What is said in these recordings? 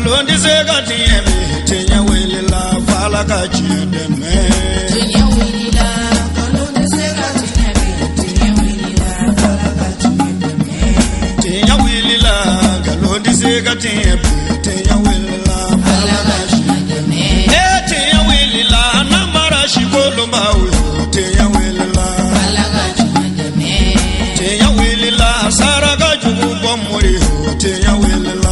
galon di se ga tiye me tinya wili la fala ka chide me tinya wili la galon di se ga tiye me tinya wili la fala ka chide me tinya wili la galon di se ga tiye me tinya wili la fala ka chide me tinya wili la namara shikolo mawe tinya wili la fala ka chide me tinya wili la saraka jugu bomori tinya wili la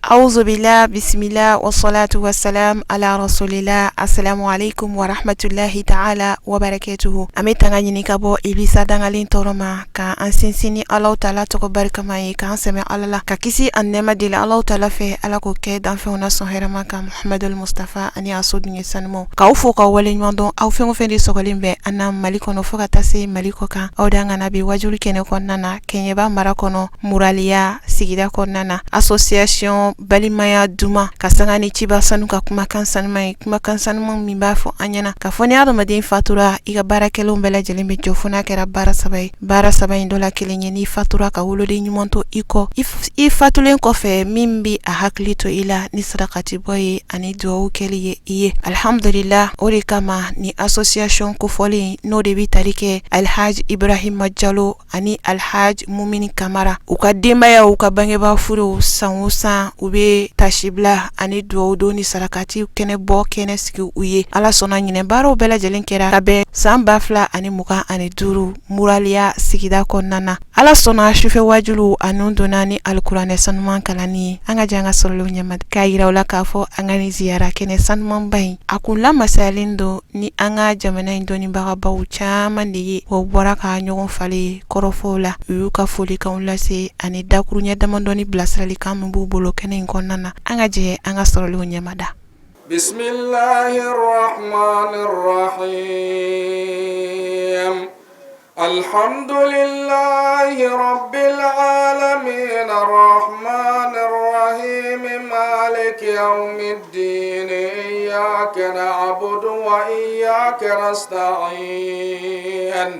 أعوذ بالله بسم الله والصلاة والسلام على رسول الله. السلام عليكم ورحمة الله تعالى وبركاته. أميتنا نيكابو إبليسا دانغالين تورما كا أنسينسيني الله تعالى تكبرك ماي كا سمع الله ككيسي أنما دل الله تعالى في على كوكي دان فينا سهرما كا محمد المصطفى أني أصود نيسانمو كاوفو كاولين ماندو أو فيمو فيندي سوغلين بي أنا مالكو نفوكا تاسي مالكو كا أو دانا نبي واجولي كيني كونانا كينيبا مراكونو موراليا سيجيدا كونانا أسوسياسيون balimaya duma kasanga ni ciba sanuka kuma kansanuma min b'a fɔ an ɲɛna ka fɔ ni adamaden fatura i ka baarakɛlaw bɛɛ lajɛlen bɛ jɔ fo n'a kɛra baara saba in dɔ la kelen ye. N'i fatura ka woloden ɲuman to i kɔ i fatulen kɔfɛ min bi a hakili to i la ni sarakati bɔ ye ani duwawu kɛli ye i ye. Alhamdulillah, o de kama ni association kofɔlen n'o de bi tali kɛ Alhaji Ibrahima Jalo ani Alhaji Mumini Kamara u ka denbaya u ka bangebaa furu san o san u bɛ tashibila ani duwawu don ni sarakati kɛnɛ bɔ kɛnɛ sigi u ye. Ala sɔnna ɲinɛ baaraw bɛɛ lajɛlen kɛra ka bɛn san 2025 muraliya sigida kɔnɔna na. Ala sɔnna sufɛ wajulu anu donna ni alikuranɛ sanuman kalanni ye. An ka jɛ an ka sɔrɔlenw ɲɛma k'a yira u la k'a fɔ an ka ni ziyara kɛnɛ sanumanba in a kun lamasayalen don ni an ka jamana in dɔnnibagabaw caman de ye. O bɔra ka ɲɔgɔn falen kɔrɔfɔw la u y'u ka folikanw lase ani dakuruɲɛ damadɔni bilasiralikan min b'u bolo kɛnɛ in kɔnɔna na. An ka jɛ an ka sɔrɔlenw ɲɛma da. Bismillahirrahmanirrahim. Alhamdulillahi rabbil alamin arrahmanirrahim maliki yawmiddin iyyaka na'budu wa iyyaka nasta'in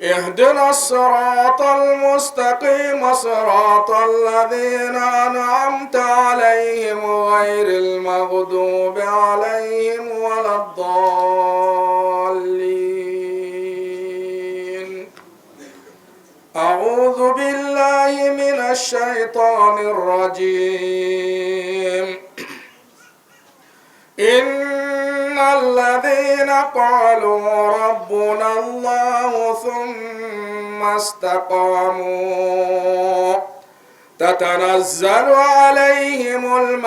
اهدنا الصراط المستقيم صراط الذين أنعمت عليهم غير المغضوب عليهم ولا الضالين. أعوذ بالله من الشيطان الرجيم. إن الذين قالوا ربنا الله ثم استقاموا تتنزل عليهم الملائكة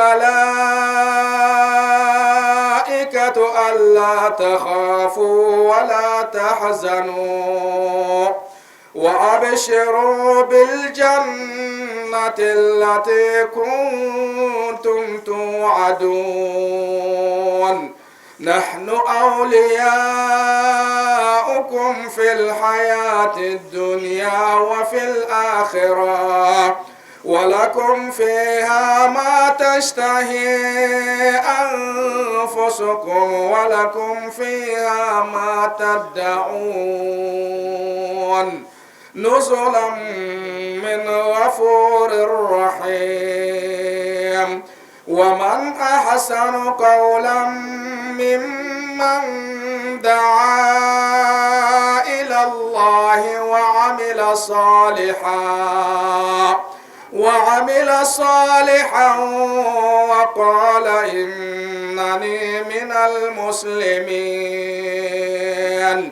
ألا تخافوا ولا تحزنوا وأبشروا بالجنة التي كنتم توعدون نحن أولياؤكم في الحياة الدنيا وفي الآخرة ولكم فيها ما تشتهي أنفسكم ولكم فيها ما تدعون نزلا من غفور رحيم. ومن أحسن قولا ممن دعا إلى الله وعمل صالحا وقال إنني من المسلمين.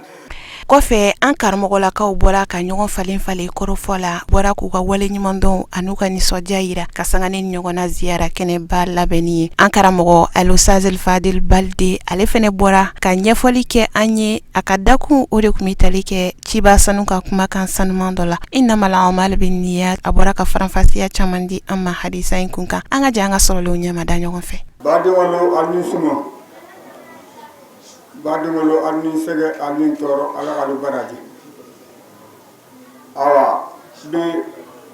Kɔfɛ an karamɔgɔlakaw bɔra ka ɲɔgɔn falen kɔrɔfɔ la bɔra k'u ka wale ɲuman dɔn an'u ka nisɔndiya yira ka sanga ni ɲɔgɔnna ziyara kɛnɛba labɛnni ye. An karamɔgɔ Alustaz Fadil Balde ale fɛnɛ bɔra ka ɲɛfɔli kɛ an ye a ka dakun o de kun bɛ tali kɛ ciba sanu ka kumakan sanuman dɔ la. Innamal a'malu binniyat a bɔra ka faranfasiya caman di an ma hadisa in kun kan. An ka jɛ an ka sɔrɔlenw ɲɛma da ɲɔgɔn fɛ. Badumalo ani sege ani toro ala kalu baraji awa bi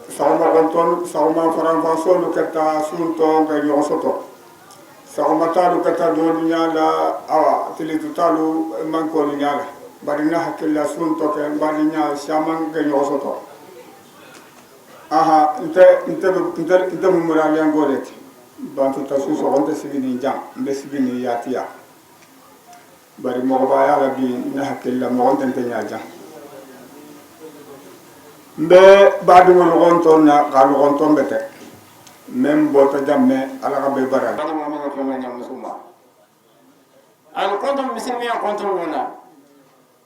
sawma konton sawma faranfa solo kata sunto ga yosoto sawma talu kata doni nyala awa tili tutalu manko nyala bari na hakilla sun to ke bari nya shaman ke nyoso to aha inte mu murali an goreti bantu tasu so onte sigini jam be sigini yatiya bari mo ba ya rabbi na hakilla mo onte nya jam mbe badu mo gonto na galu gonto mbete même bota jamme ala ka be bara bani mo mo ko men musuma al kontum bismi kontum wona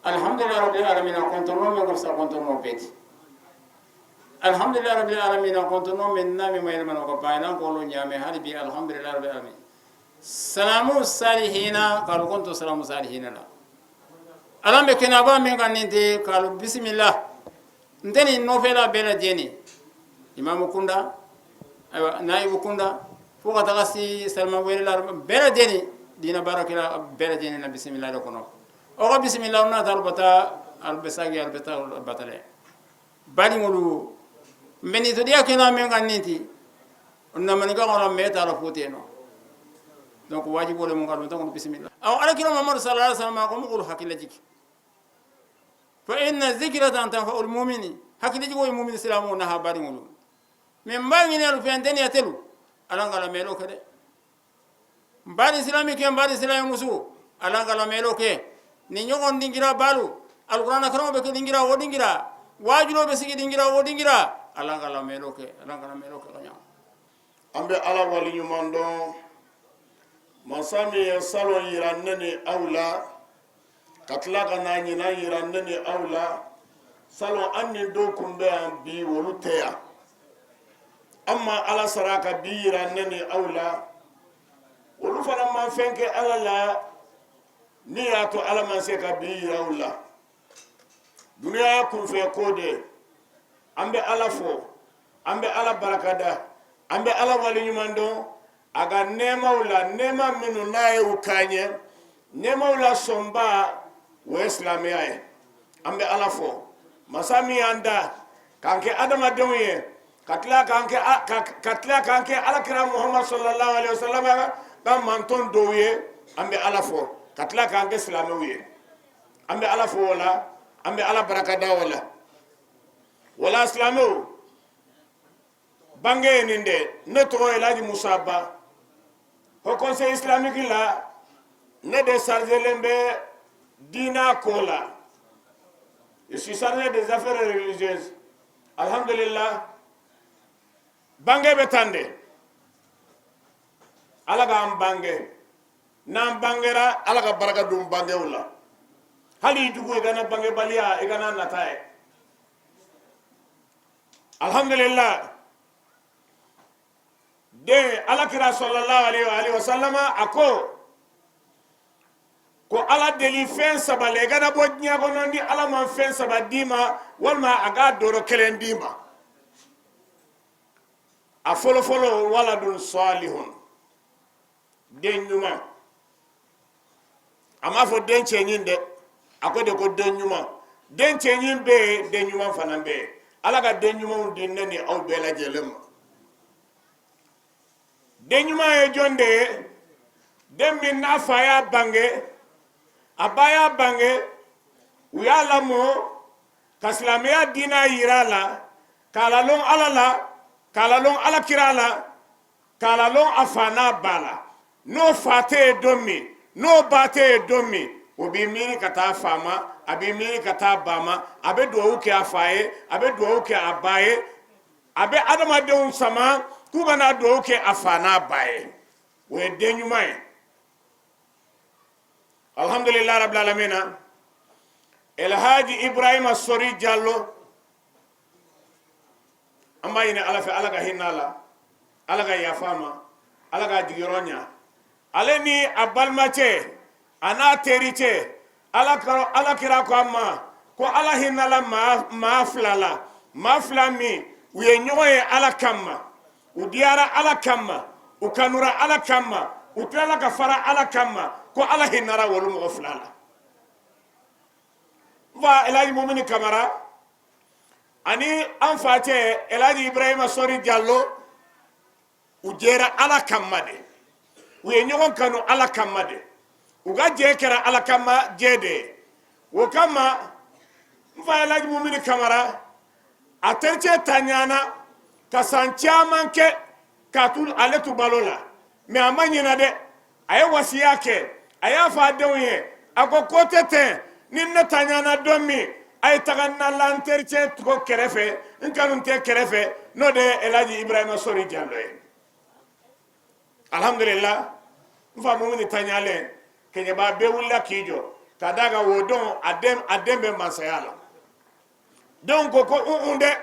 alhamdulillah rabbil alamin kontum mo ko sa kontum mo beti alhamdulillah rabbil alamin kontum no men nami mayel man ko bayna ko lo nyame hadi bi alhamdulillah rabbil alamin salamu salihina qalu kuntu salamu salihina la alam be kena ba men ganinde qalu bismillah ndeni no fela bela jeni imam kunda aywa naibu kunda fuka tagasi salma wela bela jeni dina barakila bela jeni na bismillah do kono o ko bismillah na tarbata albasagi albata batale bani ngulu mbeni to dia kena men ganindi onna man ga ngala meta la futeno donc wajibu le mo ngal to bismillah aw ala kilo muhammad sallallahu alaihi wasallam ko mo ko hakila jiki fa inna dhikratan tanfa'ul mu'mini hakili jigo mu'min islamu na habari ngulu men bangi ne rufen den ya telu alanga la melo kede mbari islami ke mbari islami musu alanga la melo ke ni nyogon dingira balu alquran akram be ke dingira wo dingira wajulo be sigi dingira wo dingira alanga la melo ke kanya ambe ala wali nyumando masami ya salon yiranne aula katla kana nyina yiranne aula salon anni do kumbe an bi wolu teya amma ala saraka bi yiranne aula wolu fana man fenke ala la ni ya to ala man se ka bi yiraula duniya kun fe kode ambe ala fo ambe ala barakada ambe ala wali nyumando aga nema minu nae ukanye nema ula somba wa islamiyai ambe ala fo masami anda kanke adama dewiye katla kanke ala kira muhammad sallallahu alaihi wasallam ba manton doye ambe ala fo katla kanke islamiye ambe ala fo wala ambe ala barakada wala islamu bange ninde neto elaji musaba au conseil islamique là ne de charger dina kola je suis chargé des affaires religieuses alhamdulillah bange betande alaga am bange nam bangera alaga baraka dum bange wala hali dugo gana bange balia e gana natae alhamdulillah de alakira sallallahu alaihi wa sallama ako ko ala deli fen sabale gana bo nyago nondi ala man fen sabadima walma aga doro kelendima a folo waladun salihun denyuma ama fo denche nyinde akode ko denyuma denche nyimbe denyuma fanambe ala ga denyuma dinne aw bela jelem denyuma e jonde dembi nafaya bange abaya bange uyala mo kaslamia dina yirala kalalon alala kalalon alakirala kalalon afana bala no fate domi no bate domi obi miri kata fama abi miri kata bama abe do uke afaye abe do uke abaye abe adama de sama kugana do uke afana baye we denyuma alhamdulillah rabbil alamin el haji ibrahim as-sori jallo amma ina ala fa alaga hinala alaga yafama alaga digironya aleni abalmache ana teriche ala kira ko amma ko ala hinala maflami uye nyoye ala kamma udiara ala kamma ukanura ala kamma utlala kafara ala kamma ko ala hinara wolu mo flala va elaji mumini kamara ani anfate elaji ibrahima sori jallo ujera ala kamade uye nyogon kanu ala kamade uga jekera ala kama jede wo kama mfa Elhaji Mumini Kamara a terikɛ taɲana ka san caman kɛ k'a tu ale tu balo la mais a ma ɲina dɛ a ye wasiya kɛ a y'a fɔ a denw ye a ko ko tɛ ten ni ne taɲana don min a ye taga na la n terikɛ tɔgɔ kɛrɛfɛ n kanu tɛ kɛrɛfɛ n'o de ye Elhaji Ibrahima Sori Diallo ye alhamdulillah n fa Mumini taɲalen Keɲeba bɛɛ wulila k'i jɔ ka d'a kan o don a den bɛ mansaya la donc ko dɛ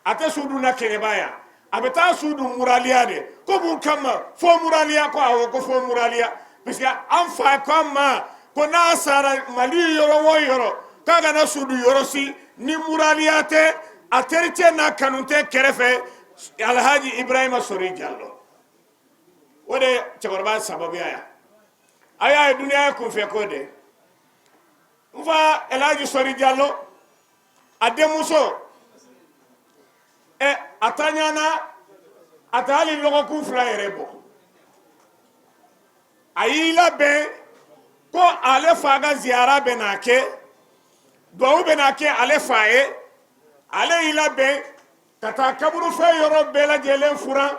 a tɛ su dun na Keɲeba yan a bɛ taa su dun muraliya de ko mun kama fo muraliya ko awɔ ko fo muraliya parce que an fa ko an ma ko n'a sara Mali yɔrɔ o yɔrɔ k'a kana su dun yɔrɔ si ni muraliya tɛ a terikɛ n'a kanu tɛ kɛrɛfɛ Alhaji Ibrahima Sori Diallo o de ye cɛkɔrɔba sababuya ye a y'a ye duniya ye kunfɛ ko de n fa Elhaji Sori Diallo a denmuso a taɲana a tɛ hali lɔgɔkun 2 yɛrɛ bɔ a y'i labɛn ko ale fa ka ziyara bɛna kɛ duwawu bɛna kɛ ale fa ye ale y'i labɛn ka taa kaburufɛn yɔrɔ bɛɛ lajɛlen furan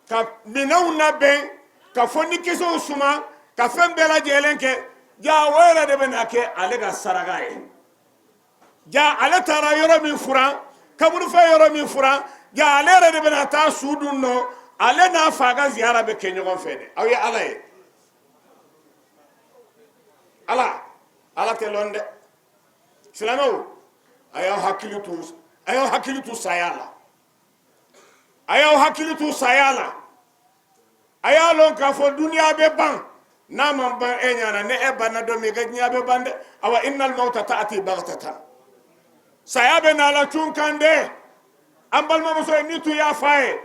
ka minɛnw labɛn ka fɔnikisɛw suma ka fɛn bɛɛ lajɛlen kɛ ja o yɛrɛ de bɛna kɛ ale ka saraka ye ja ale taara yɔrɔ min furan kaburufɛn yɔrɔ min furan ja ale yɛrɛ de bɛna taa su dun nɔ ale n'a fa ka ziyara bɛ kɛ ɲɔgɔn fɛ dɛ aw ye ala ye ala tɛ lɔn dɛ silamɛw a y'aw hakili to saya la a y'aw hakili to saya la a y'a lɔn k'a fɔ duniya bɛ ban n'a ma ban e ɲɛna ne e banna don min ka diɲɛ bɛ ban dɛ awa innal mawta ta'ti baghtatan saya bɛ na la cun kan dɛ an balimamuso ni tun y'a fa ye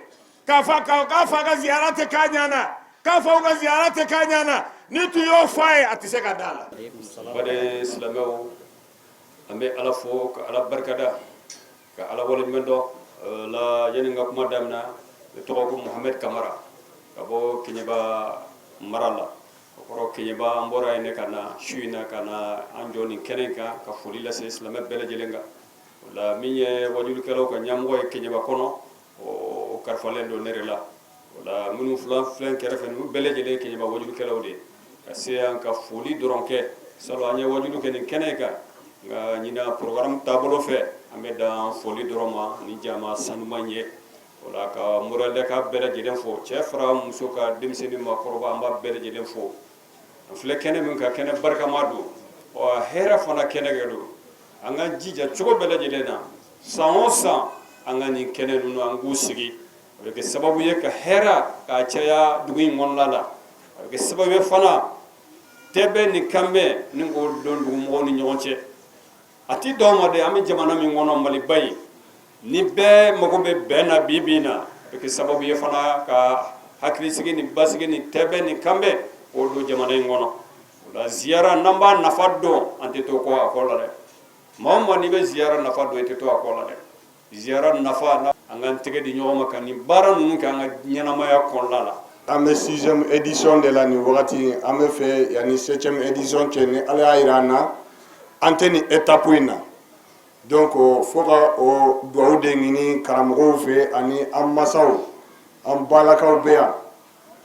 k'a fa ka ziyara tɛ k'a ɲɛna k'a faw ka ziyara tɛ k'a ɲɛna ni tun y'o fa ye a tɛ se ka da la bade silamɛw an bɛ ala fo ka ala barikada ka ala waleɲuman dɔn la yani n ka kuma damina ne tɔgɔ ko Mohamed Kamara ka bɔ Keɲeba mara la o kɔrɔ Keɲeba an bɔra yen ne ka na su in na ka na an jɔ nin kɛnɛ kan ka foli lase silamɛ bɛɛ lajɛlen kan o la min ye wajulikɛlaw ka ɲɛmɔgɔ ye Keɲeba kɔnɔ o kalifalen don ne de la o la minnu filɛ kɛrɛfɛ ninnu bɛɛ lajɛlen ye Keɲeba wajulikɛlaw de ye ka se yan ka foli dɔrɔn kɛ sabu an ye wajulu kɛ nin kɛnɛ kan nka ɲina programme taabolo fɛ an bɛ dan foli dɔrɔn ma ni jama sanuman ye o la ka morɛlɛ ka bɛɛ lajɛlen fo cɛ fara muso ka denmisɛnnin maakɔrɔba an b'a bɛɛ lajɛlen fo an filɛ kɛnɛ min ka kɛnɛ barikama don hɛrɛ fana kɛnɛ kɛ don an ka jija cogo bɛɛ lajɛlen na san o san an ka nin kɛnɛ ninnu an k'u sigi a bɛ kɛ sababu ye ka hɛrɛ k'a caya dugu in kɔnɔna la a bɛ kɛ sababu ye fana tɛbɛn ni kanbɛn ni k'o dɔn dugumɔgɔw ni ɲɔgɔn cɛ a ti dɔn ma de an bɛ jamana min kɔnɔ Maliba in ni bɛɛ mago bɛ bɛn na bi bi in na a bɛ kɛ sababu ye fana ka hakilisigi ni basigi ni tɛbɛn ni kanbɛn k'o don jamana in kɔnɔ o la ziyara n'an b'a nafa dɔn an tɛ to kɔ a kɔ la dɛ maa o maa n'i bɛ ziyara nafa dɔn i tɛ to a kɔ la dɛ ziyara nafa an k'an tɛgɛ di ɲɔgɔn ma ka nin baara ninnu kɛ an ka ɲɛnamaya kɔnɔna la an bɛ 6e édition de la nin wagati an bɛ fɛ yanni 7e édition cɛ ni ala y'a jira an na an tɛ nin étape in na donc fo ka o duwawu de ɲini karamɔgɔw fɛ ani an masaw an balakaw bɛ yan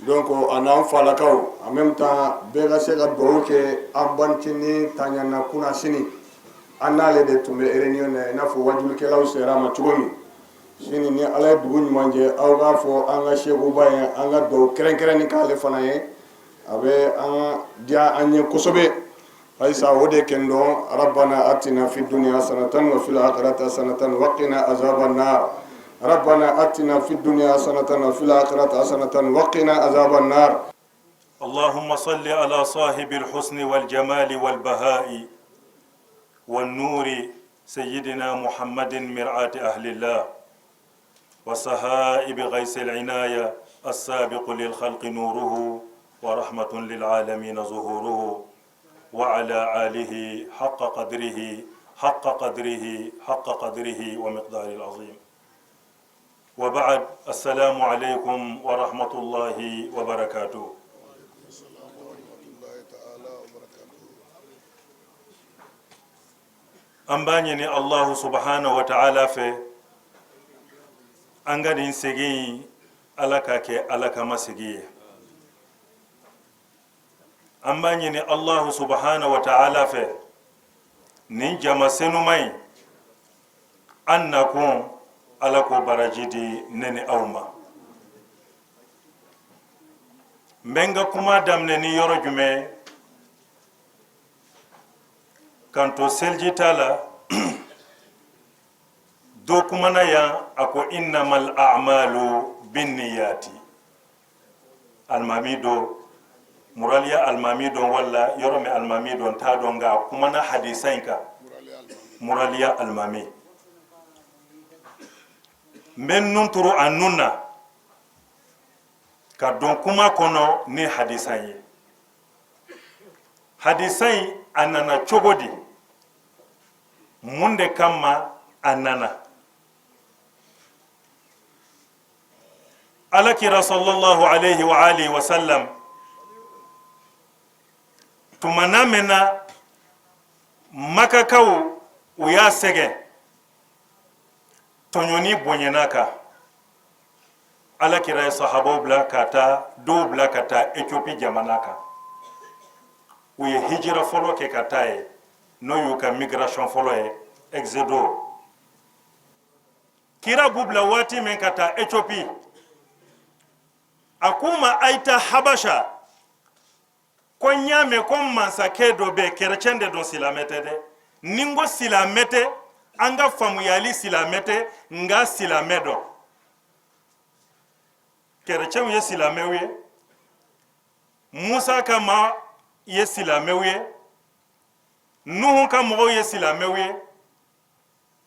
donc ani an falakaw en même temps bɛɛ ka se ka duwawu kɛ an bantini taɲana kunna sini an n'ale de tun bɛ réunion na i n'a fɔ wajulikɛlaw sera a ma cogo min sini ni ala ye dugu ɲuman jɛ aw k'a fɔ an ka sekuba ye an ka duwawu kɛrɛnkɛrɛnni k'ale fana ye a bɛ an diya an ye kosɛbɛ ayisa o de kɛ n dɔn rabbana atina fi dunya hasanatan wa fil akhirati hasanatan wa qina azaban nar rabbana atina fi dunya hasanatan wa fil akhirati hasanatan wa qina azaban nar اللهم صل على صاحب الحسن والجمال والبهاء والنور سيدنا محمد مرآة أهل الله وصهائب غيث العناية السابق للخلق نوره ورحمة للعالمين ظهوره وعلى آله حق قدره ومقدار العظيم وبعد السلام عليكم ورحمة الله وبركاته an b'a ɲini allahu subhanahu wa ta'ala fɛ an ka nin segin ala ka kɛ ala kama segi ye an b'a ɲini allahu subhanahu wa ta'ala fɛ nin jama senuma in an nakun ala ko baraji di ne ni aw ma n bɛ n ka kuma daminɛ ni yɔrɔ jumɛn kan to selji ta la do kumana yan a ko innamal a'malu binniyati almami do muraliya almami don walla yɔrɔ min almami don t'a dɔn nka kumana hadisa in kan muraliya almami n bɛ nun turu a nun na ka don kuma kɔnɔ ni hadisa in ye hadisa in a nana cogo di mun de kama a nana alakira sallallahu alaihi wa alihi wa sallam tumana mena makakaw u y'a sɛgɛn tɔɲɔni bonyana kan alakira ye sahabaw bila ka taa dɔw bila ka taa Éthiopie jamana kan u ye hijira fɔlɔ kɛ ka taa ye n'o y'u ka migration fɔlɔ ye exodo kira b'u bila waati min ka taa Éthiopie a k'u ma a' ye taa Habasha ko n y'a mɛn ko mansakɛ dɔ bɛ yen chrétien de don silamɛ tɛ dɛ ni n ko silamɛ tɛ an ka faamuyali silamɛ tɛ nka silamɛ dɔn chrétienw ye silamɛw ye Musa ka maa ye silamɛw ye Nuhu ka mɔgɔw ye silamɛw ye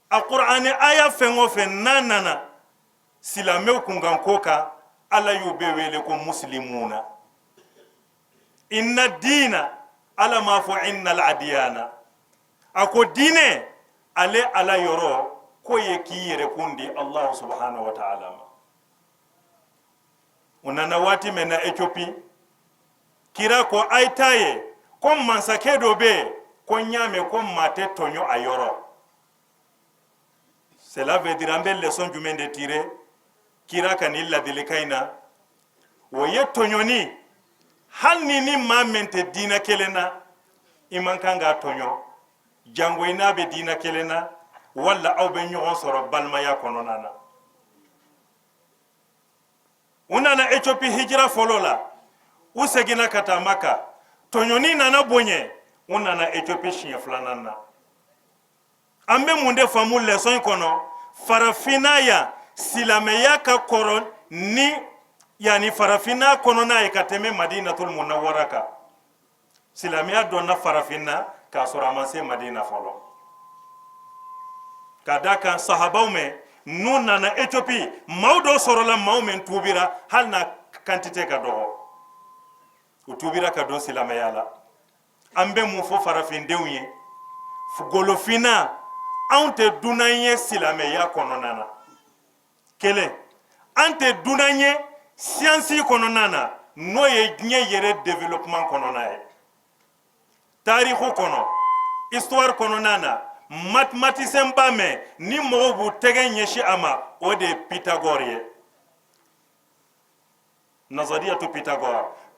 a Qur'ani aya fɛn o fɛn n'a nana silamɛw kunkanko kan Ala y'u bɛɛ wele ko muslimuna inna diina Ala m'a fɔ innal adiyana a ko diinɛ ale Ala yɔrɔ ko ye k'i yɛrɛ kun di Allah subhanahu wa ta'ala ma u nana waati min na Éthiopie kira ko a ye taa ye ko mansakɛ dɔ bɛ yen ko n y'a mɛn ko maa tɛ tɔɲɔ a yɔrɔ cela veut dire an bɛ leçon jumɛn de tirer kira ka nin ladilikan in na o ye tɔɲɔni hali ni maa min tɛ diinɛ kelen na i man kan k'a tɔɲɔ jango i n'a bɛ diinɛ kelen na wala aw bɛ ɲɔgɔn sɔrɔ balimaya kɔnɔna na u nana Éthiopie hijira fɔlɔ la u seginna ka taa Maka tɔɲɔni nana bonya u nana Éthiopie siɲɛ filanan na an bɛ mun de faamu leçon in kɔnɔ farafinna yan silamɛya ka kɔrɔ ni yani farafinna kɔnɔna ye ka tɛmɛ Madinatul Munawwara kan silamɛya dɔnna farafinna k'a sɔrɔ a ma se Madina fɔlɔ ka da kan sahabaw mɛn n'u nana Éthiopie maaw dɔ sɔrɔla maaw min tuubira hali na quantité ka dɔgɔ u tuubira ka don silamɛya la an bɛ mun fɔ farafindenw ye golofinna anw tɛ dunan ye silamɛya kɔnɔna na kelen an tɛ dunan ye siyansi kɔnɔna na n'o ye diɲɛ yɛrɛ développement kɔnɔna ye taarixu kɔnɔ histoire kɔnɔna na mathématicien ba mɛn ni mɔgɔw b'u tɛgɛ ɲɛsin a ma o de ye Pythagore ye nazariyatu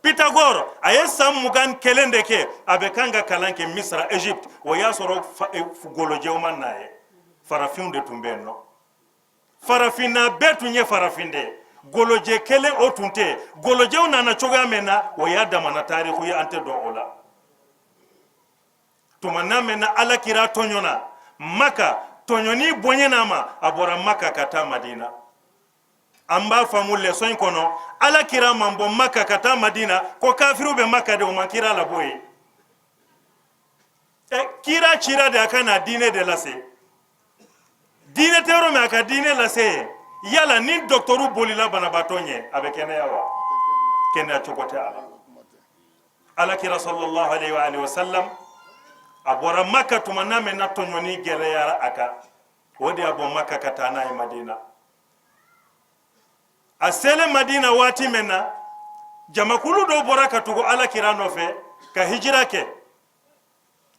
Pythagore a ye san 21 de kɛ a bɛ kan ka kalan kɛ Misra Égypte o y'a sɔrɔ golojɛw ma na ye farafinw de tun bɛ yen nɔ farafinna bɛɛ tun ye farafin de golojɛ kelen o tun tɛ golojɛw nana cogoya min na o y'a damana taarixu ye an tɛ dɔn o la tuma n'a mɛn na alakira tɔɲɔna Maka tɔɲɔni bonyana ma a bɔra Maka ka taa Madina an b'a faamu leçon in kɔnɔ alakira man bɔ Maka ka taa Madina ko kafiru bɛ Maka de o man kira labɔ yen kira cira de a ka na diinɛ de lase diinɛ tɛ yɔrɔ min a ka diinɛ lase yala ni docteur bolila banabaatɔ ɲɛ a bɛ kɛnɛya wa kɛnɛya cogo tɛ a la alakira sallallahu alaihi wa alihi wa sallam a bɔra Maka tuma n'a mɛn na tɔɲɔni gɛlɛyara a kan o de y'a bɔ Maka ka taa n'a ye Madina a selen Madina waati min na jamakulu dɔw bɔra ka tugu alakira nɔfɛ ka hijira kɛ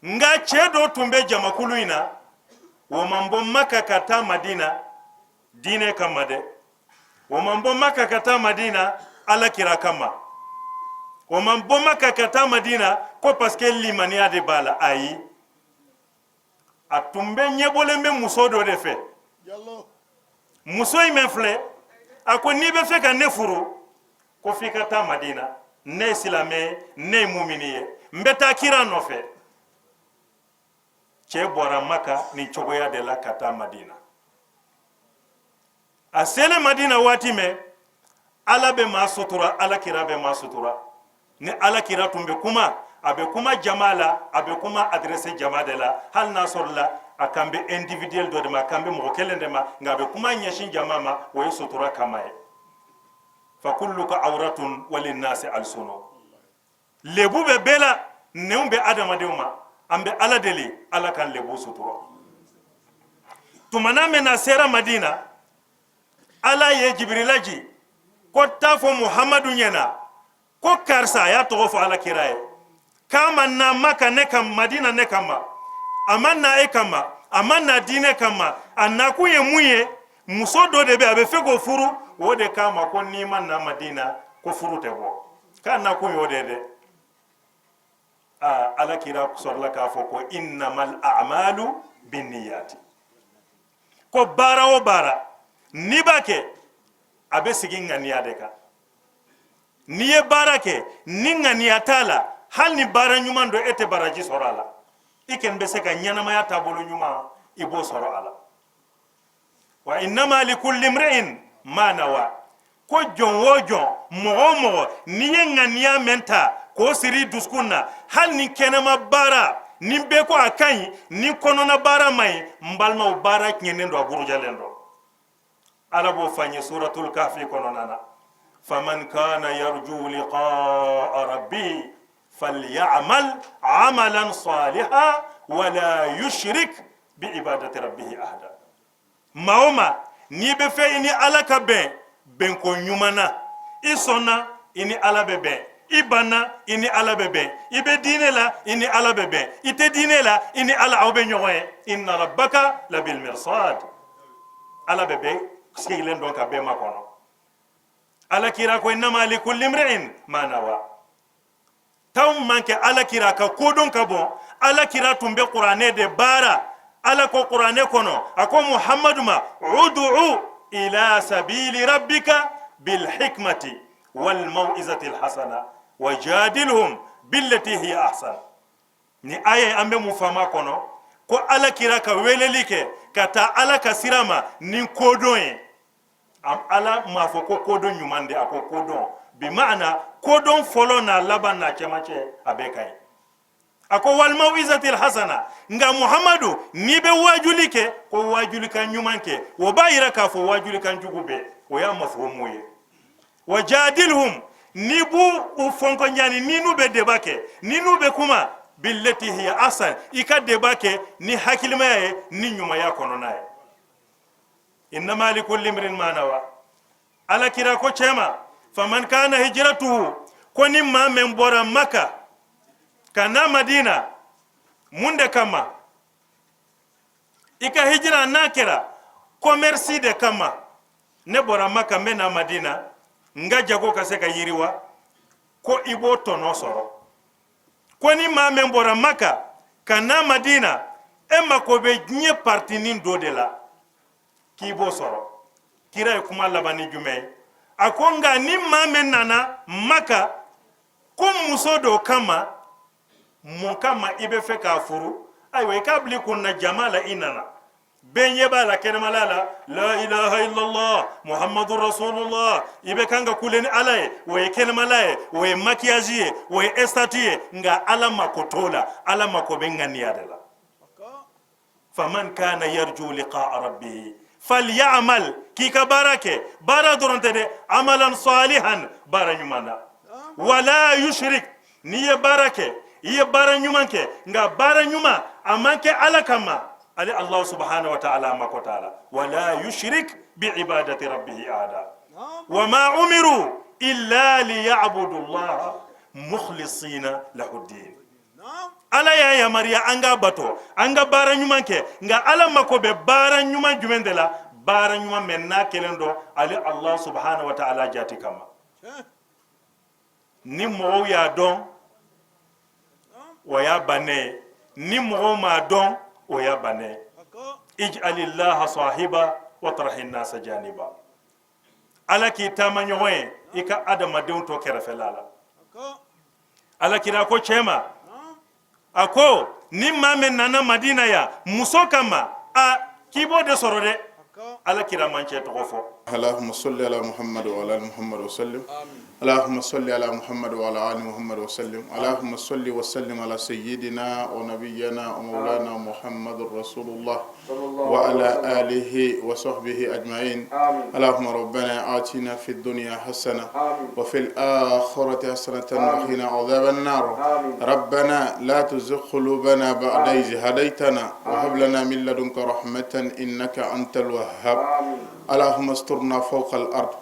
nka cɛ dɔw tun bɛ jamakulu in na wo man bɔ maka ka taa madina diinɛ kama dɛ wo man bɔ maka ka taa madina alakira kama wo man bɔ maka ka taa madina ko parce que limaniya de b'a la ayi a tun bɛ ɲɛbɔlen bɛ muso dɔ de fɛ muso in mɛn filɛ a ko n'i bɛ fɛ ka ne furu ko f'i ka taa madina ne ye silamɛ ne ye mumini ye n bɛ taa kira nɔfɛ cɛ bɔra maka ni cogoya de la ka taa madina a selen madina waati mɛn ala bɛ maa sutura alakira bɛ maa sutura ni alakira tun bɛ kuma a bɛ kuma jama la a bɛ kuma adresse jama de la hali n'a sɔrɔ la a kan bɛ individuel dɔ de ma a kan bɛ mɔgɔ kelen de ma nka a bɛ kuma ɲɛsin jama ma o ye sutura kama ye fa kulluka awratun walinnasi alsuno lebu bɛ bɛɛ la nɛnw bɛ adamadenw ma an bɛ ala deli ala kan lebu sutura tumana min na sera madina ala ye jibrila ji ko taa fɔ muhamadu ɲɛna ko karisa a y'a tɔgɔ fɔ alakira ye k'a ma na maka ne kama madina ne kama a ma na e kama a ma na diinɛ kama a nakun ye mun ye muso dɔ de bɛ a bɛ fɛ k'o furu o de k'a ma ko n'i ma na madina ko furu tɛ bɔ k'a nakun y'o de ye dɛ alakira sɔrɔla k'a fɔ ko innamal a'malu binniyati ko baara o baara n'i b'a kɛ a bɛ sigi ŋaniya de kan n'i ye baara kɛ ni ŋaniya t'a la hali ni baara ɲuman dɔ e tɛ baraji sɔrɔ a la i kɛni bɛ se ka ɲɛnamaya taabolo ɲuman i b'o sɔrɔ a la wa innama likulli imri'in ma nawa ko jɔn o jɔn mɔgɔ o mɔgɔ n'i ye ŋaniya mɛn ta k'o siri dusukun na hali ni kɛnɛma baara ni bɛɛ ko a ka ɲi ni kɔnɔna baara ma ɲi n balimaw baara tiɲɛnen don a burujalen don ala b'o fɔ an ye suratul kahfi kɔnɔna na faman kana yarju liqa'a rabbih falyamal amalan salihan wala yushrik bi ibadati rabbih ahada maa o maa n'i bɛ fɛ i ni ala ka bɛn bɛnko ɲuman na i sɔnna i ni ala bɛ bɛn i banna i ni ala bɛ bɛn i bɛ diinɛ la i ni ala bɛ bɛn i tɛ diinɛ la i ni ala aw bɛ ɲɔgɔn ye inna rabbaka labil mirsad ala bɛ bɛn sigilen dɔn ka bɛn makɔnɔ ala kira ko innama likulli imri'in ma nawa taw man kɛ ala kira ka kodɔn ka bɔ ala kira tun bɛ kuranɛ de baara ala ko kuranɛ kɔnɔ a ko muhammadu ma ud'u ila sabili rabbika bil hikmati wal mau'izati al hasana wajadilhum billati hiya ahsan ni aya an bɛ mun fama kɔnɔ ko ala kira ka weleli kɛ ka taa ala ka sira ma ni kodɔn ye ala m'a fɔ ko kodɔn ɲuman de a ko kodɔn bi ma'ana kodɔn fɔlɔ n'a laban n'a cɛmancɛ a bɛɛ ka ɲi a ko wal mau'izati al hasana nka muhammadu n'i bɛ wajuli kɛ ko wajuli kan ɲuman kɛ o b'a yira k'a fɔ wajuli kan jugu bɛɛ o y'a mafhumu ye wajadilhum ni b'u fɔnkɔ ɲani ni n'u bɛ deba kɛ ni n'u bɛ kuma billati hiya ahsan i ka deba kɛ ni hakilimaya ye ni ɲumanya kɔnɔna ye innama likulli imrin ma nawa ala kira ko cɛma faman kana hijratuhu ko ni maa min bɔra maka ka na madina mun de kama i ka hijira n'a kɛra commerce de kama ne bɔra maka n bɛ na madina n ka jago ka se ka yiriwa ko i b'o tɔnɔ sɔrɔ ko ni maa min bɔra maka ka na madina e mako bɛ diɲɛ partinin dɔ de la k'i b'o sɔrɔ kira ye kuma laban ni jumɛn ye a ko nka ni maa min nana maka ko muso dɔ kama mun kama i bɛ fɛ k'a furu ayiwa i k'a bila i kunna jama la i nana bɛn ɲɛ b'a la kɛnɛmala la ilaha illallah muhammadu rasulullah i bɛ kan ka kule ni ala ye o ye kɛnɛmala ye o ye maquillage ye o ye estati ye nka ala mako t'o la ala mako bɛ ŋaniya de la faman kana yarju liqa'a rabbih falyamal k'i ka baara kɛ baara dɔrɔn tɛ dɛ amalan salihan baara ɲuman na wala yushrik n'i ye baara kɛ i ye baara ɲuman kɛ nka baara ɲuman a man kɛ ala kama ali allah subhanahu wa ta'ala mako t'a la wala yushrik bi ibadati rabbih ahada wa ma umiru illa liya'budu allah mukhlisina lahu ddin ala ya yamariya anga bato anga bara nyuman ke nga ala mako be bara nyuman jumende la bara nyuman menna kelendo ali Allah subhanahu wa ta'ala jati kama ni mo ya don o ya bane ni mo ma don o ya bane ij'alillaha sahiba wa tarahin nas janiba ala ki tamanyoe ika adama don to kerafelala ala kira ko chema ako ni mame nana madina ya muso kama a kibo de sorode ala kira manche to fo اللهم صل على محمد وعلى ال محمد وسلم اللهم صل على محمد وعلى ال محمد وسلم اللهم صل وسلم على سيدنا ونبينا ومولانا محمد رسول الله وعلى آله وصحبه أجمعين اللهم ربنا آتنا في الدنيا حسنة وفي الآخرة حسنة وقنا عذاب النار ربنا لا تزغ قلوبنا بعد إذ هديتنا وهب لنا من لدنك رحمة إنك أنت الوهاب اللهم استرنا فوق الأرض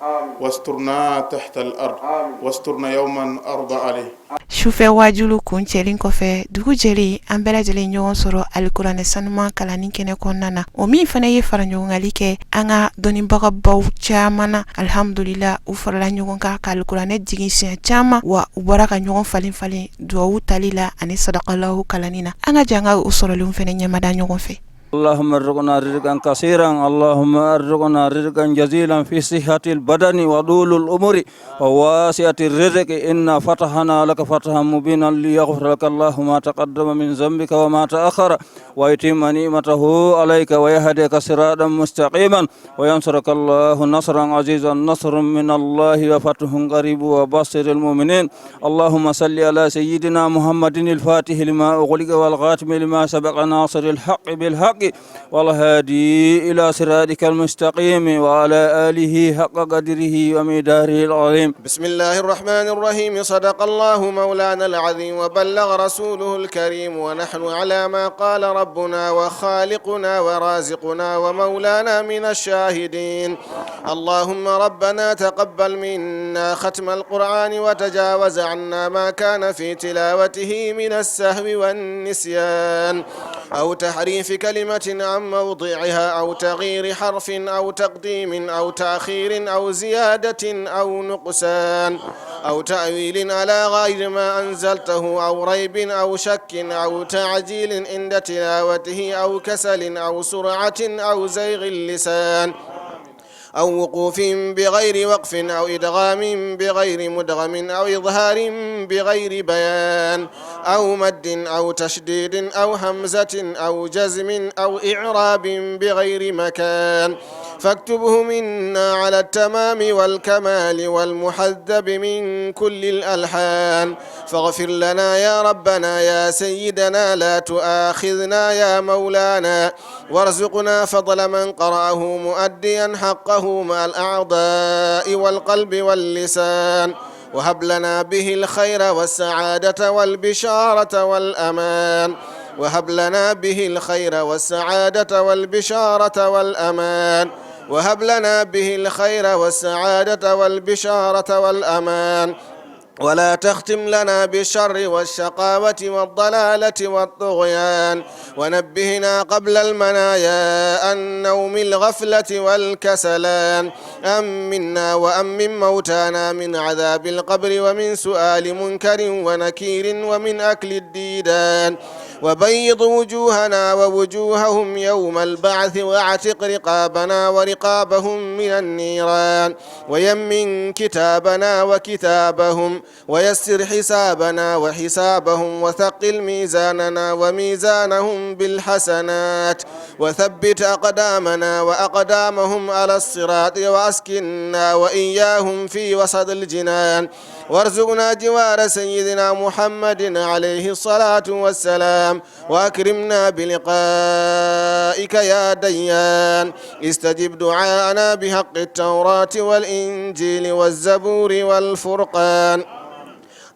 واسترنا تحت الأرض واسترنا يوما أرضى عليه sufɛ wajulu kun cɛlen kɔfɛ dugu jɛli an bɛɛ lajɛlen ɲɔgɔn sɔrɔ alikuranɛ sanuman kalanni kɛnɛ kɔnɔna na o min fana ye faraɲɔgɔngali kɛ an ka dɔnnibagabaw caman na alhamdulila u farala ɲɔgɔn kan ka alikuranɛ jigin siɲɛ caman wa u bɔra ka ɲɔgɔn falen falen duwawu tali la ani sadakalahu kalanni na an ka jan ka u sɔrɔlenw fana ɲɛmada ɲɔgɔn fɛ اللهم ارزقنا رزقا كثيرا اللهم ارزقنا رزقا جزيلا في صحة البدن وطول الأمور وواسعة الرزق إنا فتحنا لك فتحا مبينا ليغفر لك الله ما تقدم من ذنبك وما تأخر ويتم نعمته عليك ويهديك صراطا مستقيما وينصرك الله نصرا عزيزا نصر من الله وفتح قريب وبصر المؤمنين اللهم صل على سيدنا محمد الفاتح لما أغلق والخاتم لما سبق ناصر الحق بالحق والهادي إلى صراطك المستقيم وعلى آله حق قدره ومقداره العظيم بسم الله الرحمن الرحيم صدق الله مولانا العظيم وبلغ رسوله الكريم ونحن على ما قال ربنا وخالقنا ورازقنا ومولانا من الشاهدين اللهم ربنا تقبل منا ختم القرآن وتجاوز عنا ما كان في تلاوته من السهو والنسيان أو تحريف كلمة عن موضعها أو تغيير حرف أو تقديم أو تأخير أو زيادة أو نقصان أو تأويل على غير ما أنزلته أو ريب أو شك أو تعجيل عند تلاوته أو كسل أو سرعة أو زيغ اللسان أو وقوف بغير وقف أو إدغام بغير مدغم أو إظهار بغير بيان أو مد أو تشديد أو همزة أو جزم أو إعراب بغير مكان فاكتبه منا على التمام والكمال والمحذب من كل الألحان فاغفر لنا يا ربنا يا سيدنا لا تؤاخذنا يا مولانا وارزقنا فضل من قرأه مؤديا حقه مع الأعضاء والقلب واللسان وهب لنا به الخير والسعادة والبشارة والأمان وهب لنا به الخير والسعادة والبشارة والأمان وهب لنا به الخير والسعادة والبشارة والأمان ولا تختم لنا بالشر والشقاوة والضلالة والطغيان ونبهنا قبل المنايا عن نوم الغفلة والكسلان أمنا وأمن موتانا من عذاب القبر ومن سؤال منكر ونكير ومن أكل الديدان وبيض وجوهنا ووجوههم يوم البعث واعتق رقابنا ورقابهم من النيران ويمن كتابنا وكتابهم ويسر حسابنا وحسابهم وثقل ميزاننا وميزانهم بالحسنات وثبت أقدامنا وأقدامهم على الصراط وأسكننا وإياهم في وسط الجنان وارزقنا جوار سيدنا محمد عليه الصلاة والسلام وأكرمنا بلقائك يا ديان استجب دعاءنا بحق التوراة والإنجيل والزبور والفرقان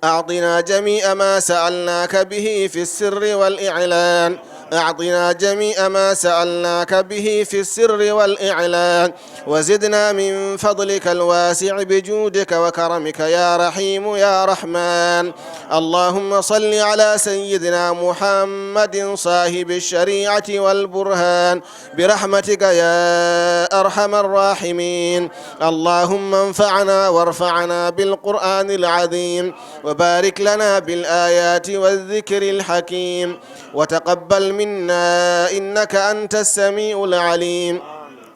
أعطنا جميع ما سألناك به في السر والإعلان أعطنا جميع ما سألناك به في السر والإعلان وزدنا من فضلك الواسع بجودك وكرمك يا رحيم يا رحمن. اللهم صل على سيدنا محمد صاحب الشريعة والبرهان برحمتك يا أرحم الراحمين. اللهم انفعنا وارفعنا بالقرآن العظيم وبارك لنا بالآيات والذكر الحكيم وتقبل منا إنك أنت السميع العليم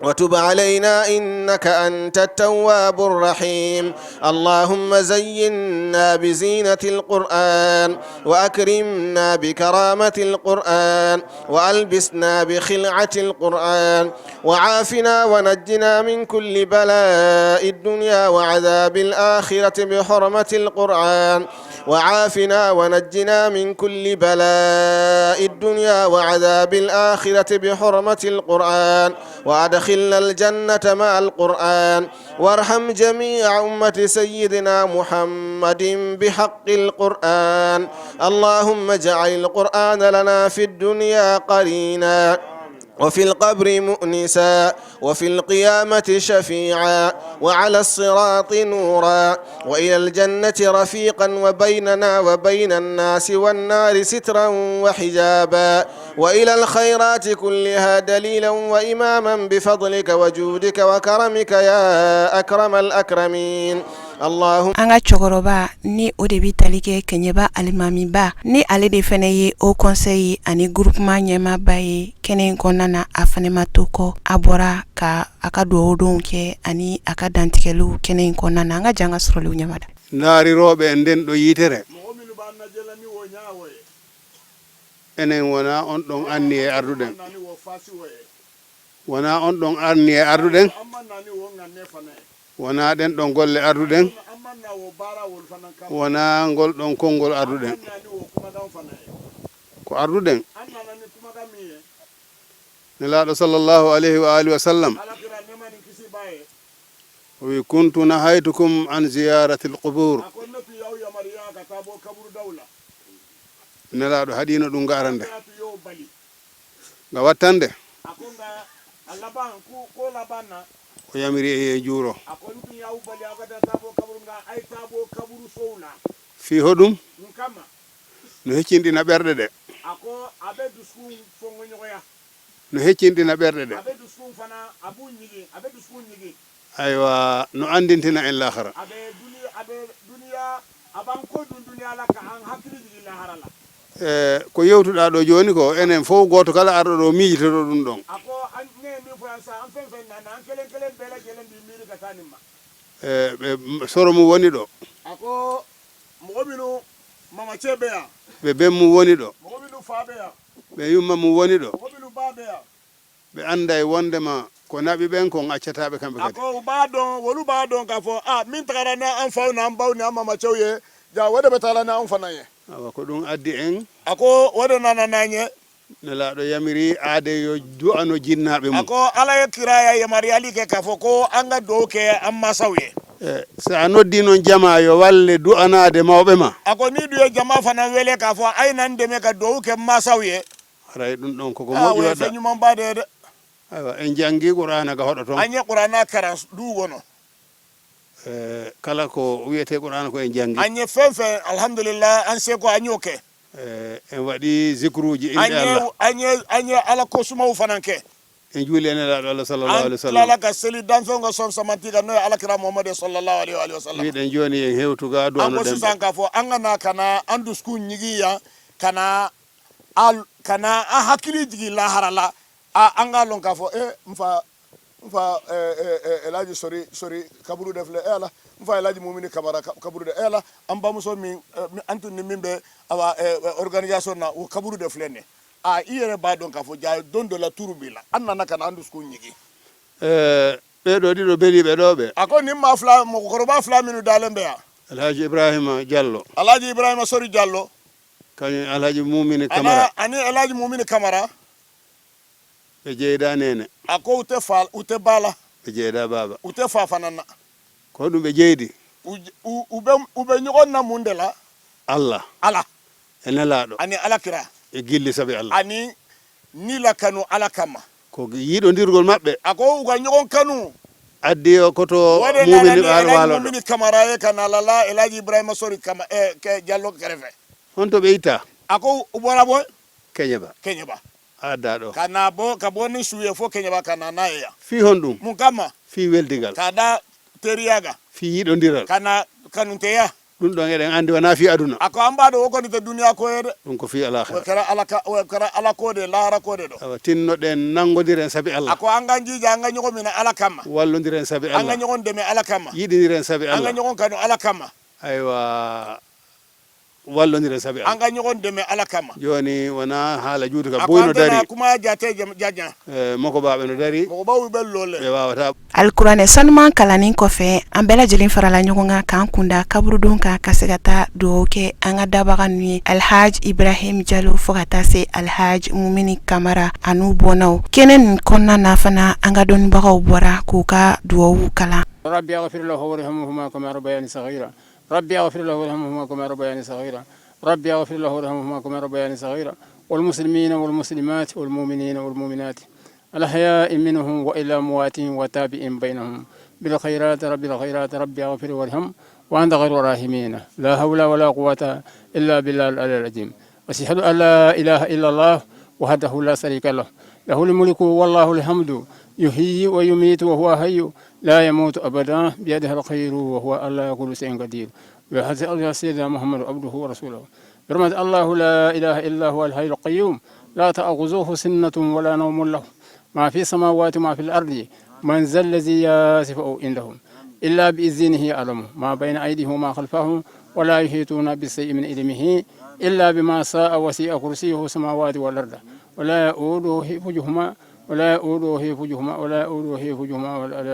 وتب علينا إنك أنت التواب الرحيم. اللهم زينا بزينة القرآن وأكرمنا بكرامة القرآن وألبسنا بخلعة القرآن وعافنا ونجنا من كل بلاء الدنيا وعذاب الآخرة بحرمة القرآن وعافنا ونجنا من كل بلاء الدنيا وعذاب الآخرة بحرمة القرآن وأدخلنا الجنة مع القرآن وارحم جميع أمة سيدنا محمد بحق القرآن. اللهم اجعل القرآن لنا في الدنيا قرينا وفي القبر مؤنسا وفي القيامة شفيعا وعلى الصراط نورا وإلى الجنة رفيقا وبيننا وبين الناس والنار سترا وحجابا وإلى الخيرات كلها دليلا وإماما بفضلك وجودك وكرمك يا أكرم الأكرمين. Allahumma anga chokoroba ni o de bi tali kɛ Keɲeba alimami ba ni ale de fɛnɛ ye au conseil ani groupement ɲɛmaaba ye kɛnɛ kɔnɔna na a fɛnɛ ma to kɔ a bɔra ka a ka duwawudenw kɛ ani a ka dantigɛliw kɛnɛ kɔnɔna na an ka janga sɔrɔliw ɲɛmada naariroɓe nden ɗo yitere enen wona on ɗon anni e arduɗen wona on ɗon anni e arduɗen wona ɗen ɗon golle arduɗen wona ngol ɗon konngol arduɗen ko arduɗen nelaɗo sallallahu alayhi wa alihi wa sallam wi kuntu nahaytukum an ziyarati alqubur nelaɗo haɗino ɗum garande ga wattande o yamiri e juuro fi hoɗum no heccinɗina ɓerɗe ɗe no heccinɗina ɓerɗe ɗe aywa no andintina en lahara ko yewtuɗa ɗo joni ko enen fof goto kala arɗo ɗo miijitoɗo ɗum ɗon ɓe soro mum woni ɗo ɓe ben mum woni ɗo ɓe yumma mum woni ɗo ɓe anda e wondema ko naɓi ɓen kon accataɓe kamɓe kadi ako baɗon wolu baɗon ka fo min tagarana an fawna an bawni an mama cewye ja wode ɓe talana an fanaye awa ko ɗum addi en ako wode nananañe nelaɗo yamiri aade yo du'ano jinnaɓe mum ako ala ye kiraya yamari ali ke ka fo ko anga dow ke an masawye sa noddi noon jama yo walle du'anade mawɓe ma ako ni ɗu ye jama fana wele ka fo aynan deme ka dow ke masawye aray ɗum ɗon koko moƴƴi waɗa feñumon mbadede aywa en jangi qur'ana ga hoɗo toon añe qur'ana kara ɗugono kala ko wiyete qur'ana ko en jangi añe fen fen alhamdulillah an se ko añoke en waɗi zikruji inde Allah añe ala ko sumaw fananke en juuli en elaɗo Allah sallallahu alaihi wasallam ala ka seli danfengo som samantiga no ala kira muhammad sallallahu alaihi wasallam wiɗen joni en hewtuga do ano ɗen an ka fo an gana kana andu sku ñigiya kana a hakkili jigi laharala an ga lon ka fo mfa elaji sori kaburu defle ala mfa elaji mumini kamara kaburu de ala an bamuso min antu ni mimbe awa organisation na o kaburu defle ne a iyere ba don ka fo jaay don de la turubila an nana kana andu sku ñigi ɓeɗo ɗiɗo beeliɓe ɗo ɓe ako nimma fla mo koroba fla minu dalembe ya alhaji ibrahima diallo alhaji ibrahima sori diallo kañum alhaji mumini camara ani alhaji mumini camara ɓe jeyda nene ako ute bala ɓe jeyda baba ute fa fanana ko ɗum ɓe jeydi ube ñogonna munde la allah ala e nelaɗo ani ala kira e gilli sabi allah ani ni la kanu ala kama ko yiɗodirgol maɓɓe ako uga ñogon kanu addi o koto mumini ɓaalo waalo mumini camara ye kana lala elaji ibrahima sori kama ke jallo kerefe honto ɓe itta ako ubora boy keñeba adda ɗo kana bo ka boni suye fo keñeba kana naya fi hon ɗum mun kama fi weldigal kada teriyaga fi yiɗodiral kana kanunteya ɗum ɗon eɗen andi wona fi aduna ako ambaɗo wokonite duniya koyede ɗum ko fi alahira kara ala kode lahara kode ɗo awa tinnoɗen nanggodiren saabi allah ako anga jiija anga ñogomina ala kamma wallodiren saabi allah anga ñogon deme ala kamma yiɗidiren saabi allah anga ñogon kanu ala kamma aywa wallodiren saabi allah anga ñogon deme ala kamma joni wona haala juuti ka boyno dari kuma jate jaja moko baɓe no dari moko bawu ɓel lolle ɓe wawata alkurane sanuman kalanin kɔfɛ an bɛɛ lajɛlen farala ɲɔgɔn kan k'an kunda kaburudon kan ka se ka taa dugawu kɛ an ka dabaga nu ye alhaj ibrahim jalo fɔ ka taa se alhaj mumini kamara an'u bɔnnaw kɛnɛ nin kɔnɔna na fana an ka dɔnnibagaw bɔra k'u ka dugawu kalan ربي اغفر له وارحمهما كما ربياني صغيرا ربي اغفر له وارحمهما كما ربياني صغيرا ربي اغفر له وارحمهما كما ربياني صغيرا والمسلمين والمسلمات والمؤمنين والمؤمنات الأحياء منهم وإلى أمواتهم وتابعين بينهم بالخيرات ربي الخيرات ربي اغفر وارحم وأنت خير الراحمين لا حول ولا قوة إلا بالله العلي العظيم وأشهد أن لا إله إلا الله وحده لا شريك له له الملك والله الحمد يحيي ويميت وهو حي لا يموت أبدا بيده الخير وهو على كل شيء قدير وهذا سيدنا محمد عبده ورسوله برمت الله لا إله إلا هو الحي القيوم لا تأخذه سنة ولا نوم له ما في السماوات وما في الأرض من ذا الذي يصف عندهم إلا بإذنه يعلم ما بين أيديهم وما خلفهم ولا يحيطون بشيء من علمه إلا بما شاء وسع كرسيه السماوات والأرض ولا يؤوده حفظهما ولا يؤوده حفظهما ولا يؤوده حفظهما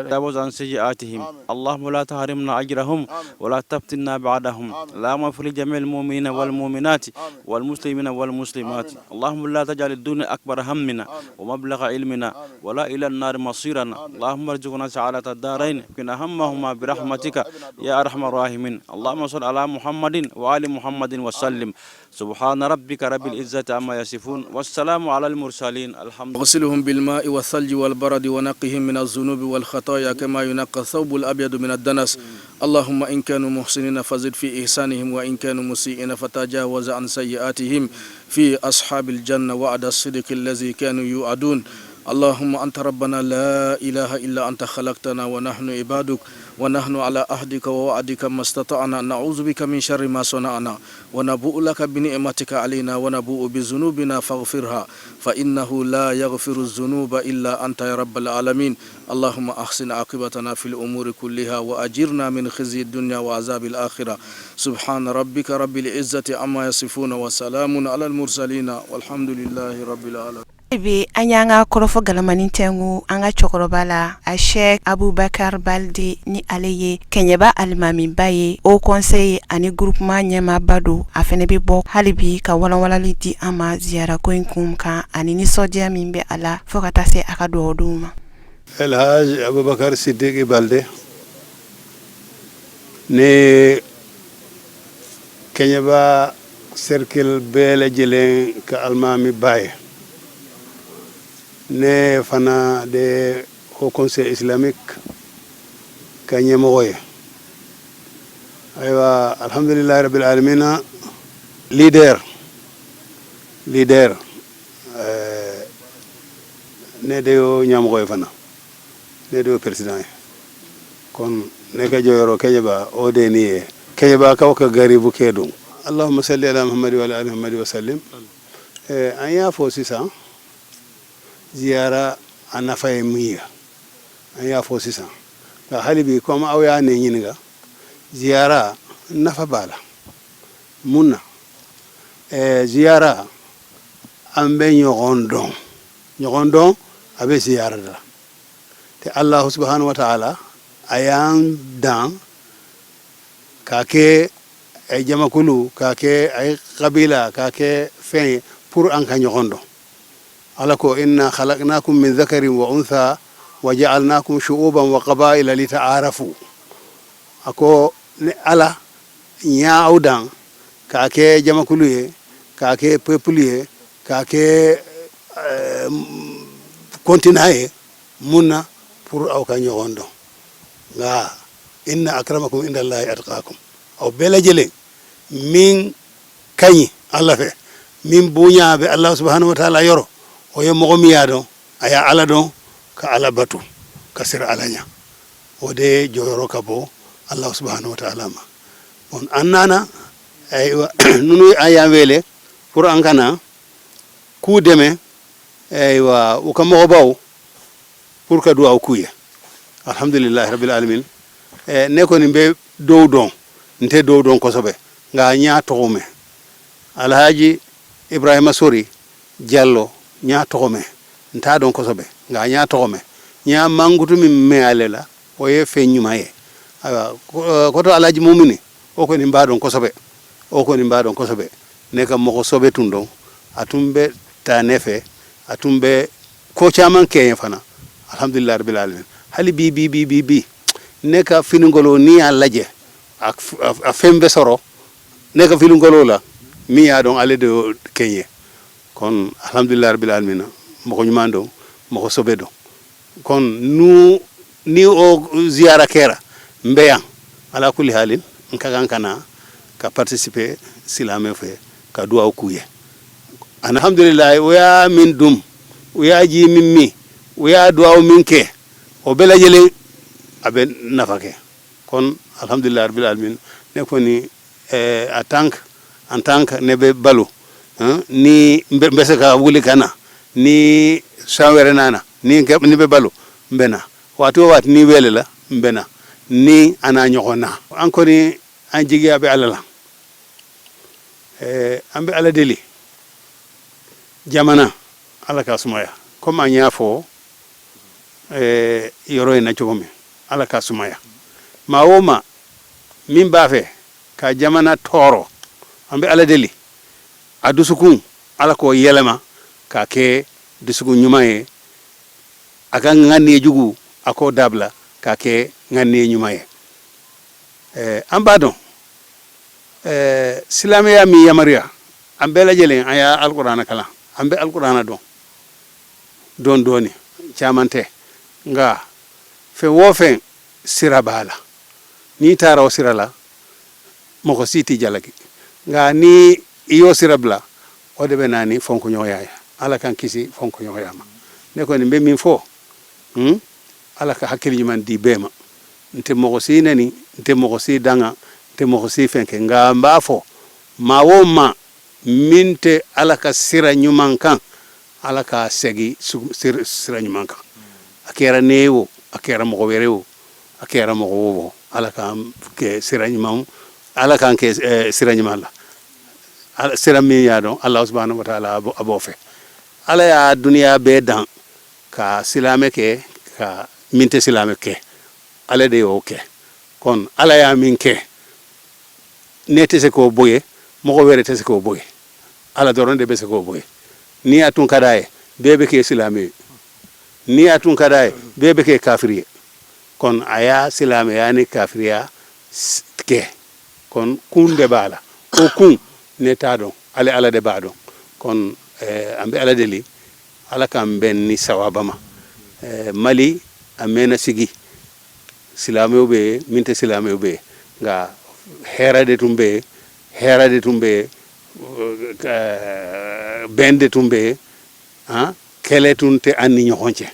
تجاوز عن سيئاتهم اللهم لا تحرمنا أجرهم ولا تفتنا بعدهم اللهم اغفر لجميع المؤمنين والمؤمنات والمسلمين والمسلمات اللهم لا تجعل الدنيا أكبر همنا ومبلغ علمنا ولا إلى النار مصيرنا اللهم ارزقنا سعادة الدارين قنا همهما برحمتك يا أرحم الراحمين اللهم صل على محمد وآل محمد وسلم سبحان ربك رب العزة عما يصفون والسلام على المرسلين الحمد اغسلهم بالماء والثلج والبرد ونقهم من الذنوب والخطايا كما ينقى الثوب الأبيض من الدنس اللهم إن كانوا محسنين فزد في إحسانهم وإن كانوا مسيئين فتجاوز عن سيئاتهم في أصحاب الجنة وعد الصدق الذي كانوا يوعدون اللهم أنت ربنا لا إله إلا أنت خلقتنا ونحن عبادك ونحن على عهدك ووعدك ما استطعنا نعوذ بك من شر ما صنعنا ونبوء لك بنعمتك علينا ونبوء بذنوبنا فاغفرها فإنه لا يغفر الذنوب إلا أنت يا رب العالمين اللهم أحسن عاقبتنا في الأمور كلها وأجرنا من خزي الدنيا وعذاب الآخرة سبحان ربك رب العزة عما يصفون وسلام على المرسلين والحمد لله رب العالمين bi an y'an ka kɔrɔfɔ galamanin tɛngu an ka cɛkɔrɔba la a Sheikh Abubakar Balde ni ale ye kɛɲɛba alimamiba ye au conseil ani groupement ɲɛmaaba don a fɛnɛ bɛ bɔ hali bi ka walanwalali di an ma ziyara ko in kun kan ani nisɔndiya min bɛ a la fo ka taa se a ka dugawu ma. El Hadj Abubakar Siddiqi Balde ne kɛɲɛba cercle bɛɛ lajɛlen ka alimami ba ye ne fana de au conseil islamique ka ɲɛmɔgɔ ye ayiwa alhamdulillahi rabbil alamina leader ne de yo ɲɛmɔgɔ ye fana ne de yo président ye kon ne ka jɔyɔrɔ kɛɲɛba o de ni ye kɛɲɛba kaw ka garibu kɛ don allahumma salli ala muhammad wa ala ali muhammad wa sallim an y'a fɔ sisan ziyara a nafa ye mun ye an y'a fɔ sisan nka hali bi comme aw y'a ne ɲininka ziyara nafa b'a la mun na ziyara an bɛ ɲɔgɔn dɔn a bɛ ziyara da te allahu subhanahu wa ta'ala a y'an dan k'a kɛ jamakulu k'a kɛ a kabila k'a kɛ fɛn ye pour an ka ɲɔgɔn dɔn ala ko inna khalaqnakum min dhakarin wa untha wa ja'alnakum shu'uban wa qaba'ila lita'arafu ako ne ala nya awdan ka ke jamakulu ye ka ke peuple ye ka ke continue munna pour aw ka ñogon don nga inna akramakum indallahi atqakum aw bela jele min kañi allah fe min buñaaɓe allah subhanahu wa taala yoro o ye mogo miya don aya ala don ka ala batu ka sir alaña o de joyoro ka bo allah subhanahu wa taala ma on annana aywa nunu aya wele pour an kana ku deme aywa o ka mogo baw pour ka duwaw kuye alhamdulillahi rabbil alamin ne ko ni be dow don nte dow don kosobe nga nya togome alhaji ibrahima sori diallo nya togome nta don kosobe nga nya togome nya mangutu mi me alela o ye fenyuma ye awa koto alhaji mumini o ko ni mbadon kosobe o ko ni mbadon kosobe ne kam moko sobe tundo atumbe ta nefe atumbe ko chaman ke fana alhamdulillah rabbil alamin hali bi ne ka finingolo ni alaje a fembe soro ne ka finingolo la mi ya don ale de kenye kon alhamdulillah rabbil alamin moko nyumando moko sobe do kon nu ni o ziara kera mbeyan ala kulli halin nkagan kana ka participer silame fe ka duwa kuye alhamdulillah wa min dum wa ji mimmi wa duwa min ke o bela jele abe nafake kon alhamdulillah rabbil alamin ne ko ni en tant que ne be balu ni mbese ka wuli kana ni shawere nana ni be balu mbena wato wat ni wele la mbena ni ana nyokona encore an jigi abe alala ambe ala deli jamana ala ka sumaya comme anya fo yoro na chogome ala ka sumaya mawoma min bafe ka jamana toro ambe ala deli adusukun ala ko yelema ka ke dusukun nyumaye aka ngani jugu ako dabla ka ke ngani nyumaye ambadon silamiya mi yamaria ambe la jelen aya alqur'ana kala ambe alqur'ana don doni chamante nga fe wofen sirabala ni tara o sirala moko siti jalagi nga ni iyo sirabla o de benani fonko nyoya ala kan kisi fonko nyoya ma ne ko ni be min fo ala ka hakili man di bema nte moko si nani nte moko si danga nte moko si fenke nga mbafo mawoma minte ala ka sira nyuman kan ala ka segi sira nyuman kan akera newo akera moko werewo akera moko wowo ala ka ke sira nyuman ala kan ke sira nyuman la ala sira mi ya don allah subhanahu wa ta'ala abo fe ala ya dunia be dan ka silame ke ka minte silame ke ala de oke kon ala ya min ke nete se ko boye moko were te se ko boye ala doron de be se ko boye ni atun kadaye bebe ke silame ni atun kadaye bebe ke kafiriye kon aya silame yani kafiriya ke kon kunde bala o kun ne tadon ala de bado kon ambe ala deli ala kam ben ni sawabama mali amena sigi silame be minte silame be nga herade tumbe bende tumbe kele tunte anni nyokonche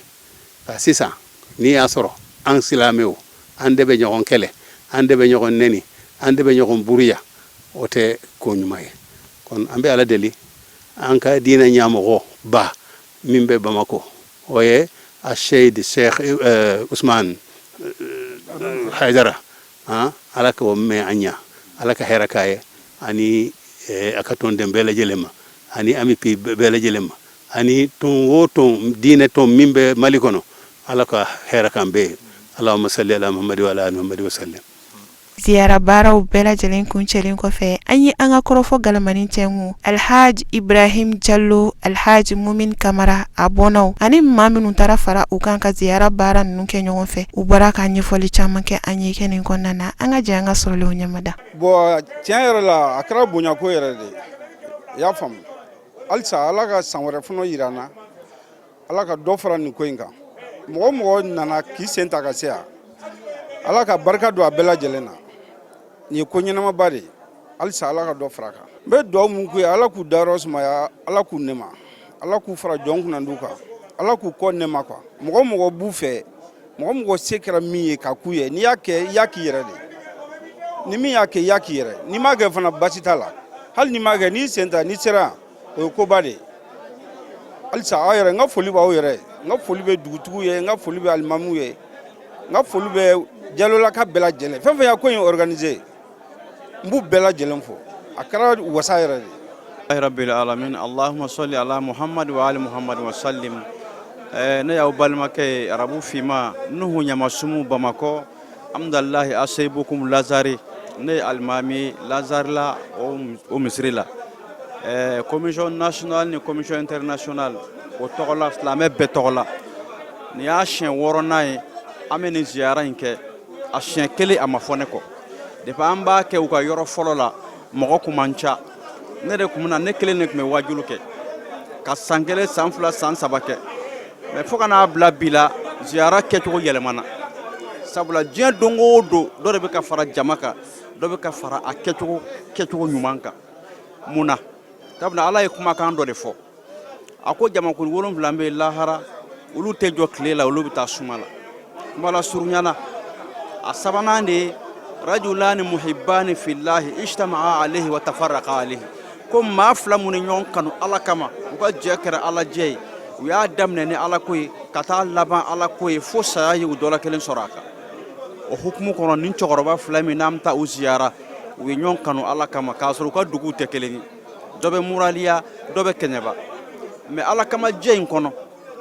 sisa ni asoro an silame o ande be nyokon kele ande be nyokon neni ande be nyokon buriya ote ko nyumaye kon ambe ala deli an ka dina nyamo go ba mimbe bamako oye a sheikh Ousmane Haydara ala ko me anya ala ka herakaye ani akaton dem bela jelema ani ami pi bela jelema ani ton woton dine ton mimbe malikono ala ka herakambe allahumma salli ala muhammad wa ala ali muhammad wa sallam ziyara baaraw bɛɛ lajɛlen kuncɛlen kɔfɛ an ye an ka kɔrɔfɔ galamanin cɛngu alhaji ibrahim jallo alhaji mumin kamara a bɔnaw ani maa minnu taara fara u kan ka ziyara baara ninnu kɛ ɲɔgɔn fɛ u bɔra ka ɲɛfɔli caman kɛ an ye kɛ nin kɔnɔna na an ka jɛ an ka sɔrɔlenw ɲɛmada bon tiɲɛ yɛrɛ la a kɛra bonyako yɛrɛ de i y'a faamu halisa ala ka san wɛrɛ fana yira n na ala ka dɔ fara nin ko in kan mɔgɔ mɔgɔ nana k'i sen ta ka se yan ala ka barika don a bɛɛ lajɛlen na nin ye ko ɲɛnamaba de ye halisa ala ka dɔ fara a kan n bɛ dugawu mun k'u ye ala k'u dayɔrɔ sumaya ala k'u nɛma ala k'u fara jɔn kunnandiw kan ala k'u kɔ nɛma quoi mɔgɔ mɔgɔ b'u fɛ mɔgɔ mɔgɔ se kɛra min ye ka k'u ye n'i y'a kɛ i y'a k'i yɛrɛ de ni min y'a kɛ i y'a k'i yɛrɛ n'i m'a kɛ fana basi t'a la hali n'i m'a kɛ n'i sen ta n'i sera o ye koba de ye halisa aw yɛrɛ n ka foli b'aw yɛrɛ ye n ka foli bɛ dugutigiw ye n ka foli bɛ alimamiw ye n ka foli bɛ jalolaka bɛɛ lajɛlen fɛn fɛn y'a ko in organiser n b'u bɛɛ lajɛlen fo a kɛra wasa yɛrɛ de rabbil alamin allahumma salli ala muhammad wa ali muhammad wa sallim ne y'aw balimakɛ arabu fima nuhu ɲamasumu bamakɔ amdalahi aseibukum lazari ne ye alimami lazari la o misiri la commission nationale ni commission internationale o tɔgɔ la silamɛ bɛɛ tɔgɔ la nin y'a siɲɛ 6nan ye an bɛ nin ziyara in kɛ a siɲɛ 1 a ma fɔ ne kɔ depuis an b'a kɛ u ka yɔrɔ fɔlɔ la mɔgɔ kun man ca ne de kun bɛna ne kelen de kun bɛ wajulu kɛ ka san 1 san 2 san 3 kɛ mais fo ka n'a bila bi la ziyara kɛcogo yɛlɛmana sabula diɲɛ don o don dɔ de bɛ ka fara jama kan dɔ bɛ ka fara a kɛcogo ɲuman kan mun na sabula ala ye kumakan dɔ de fɔ a ko jamakulu 7 bɛ lahara olu tɛ jɔ tile la olu bɛ taa suma la kuma la surunyana a sabanan de ye rajulani muhibbani fillahi ijtama'a alayhi wa tafarraqa alayhi ko maa 2 mun ni ɲɔgɔn kanu ala kama u ka jɛ kɛra ala jɛ ye u y'a daminɛ ni ala ko ye ka taa laban ala ko ye fo saya ye u dɔ la kelen sɔrɔ a kan o hukumu kɔnɔ ni cɛkɔrɔba 2 min n'an bɛ taa u ziyara u ye ɲɔgɔn kanu ala kama k'a sɔrɔ u ka duguw tɛ kelen ye dɔ bɛ muraliya dɔ bɛ kɛɲɛba mais ala kama jɛ in kɔnɔ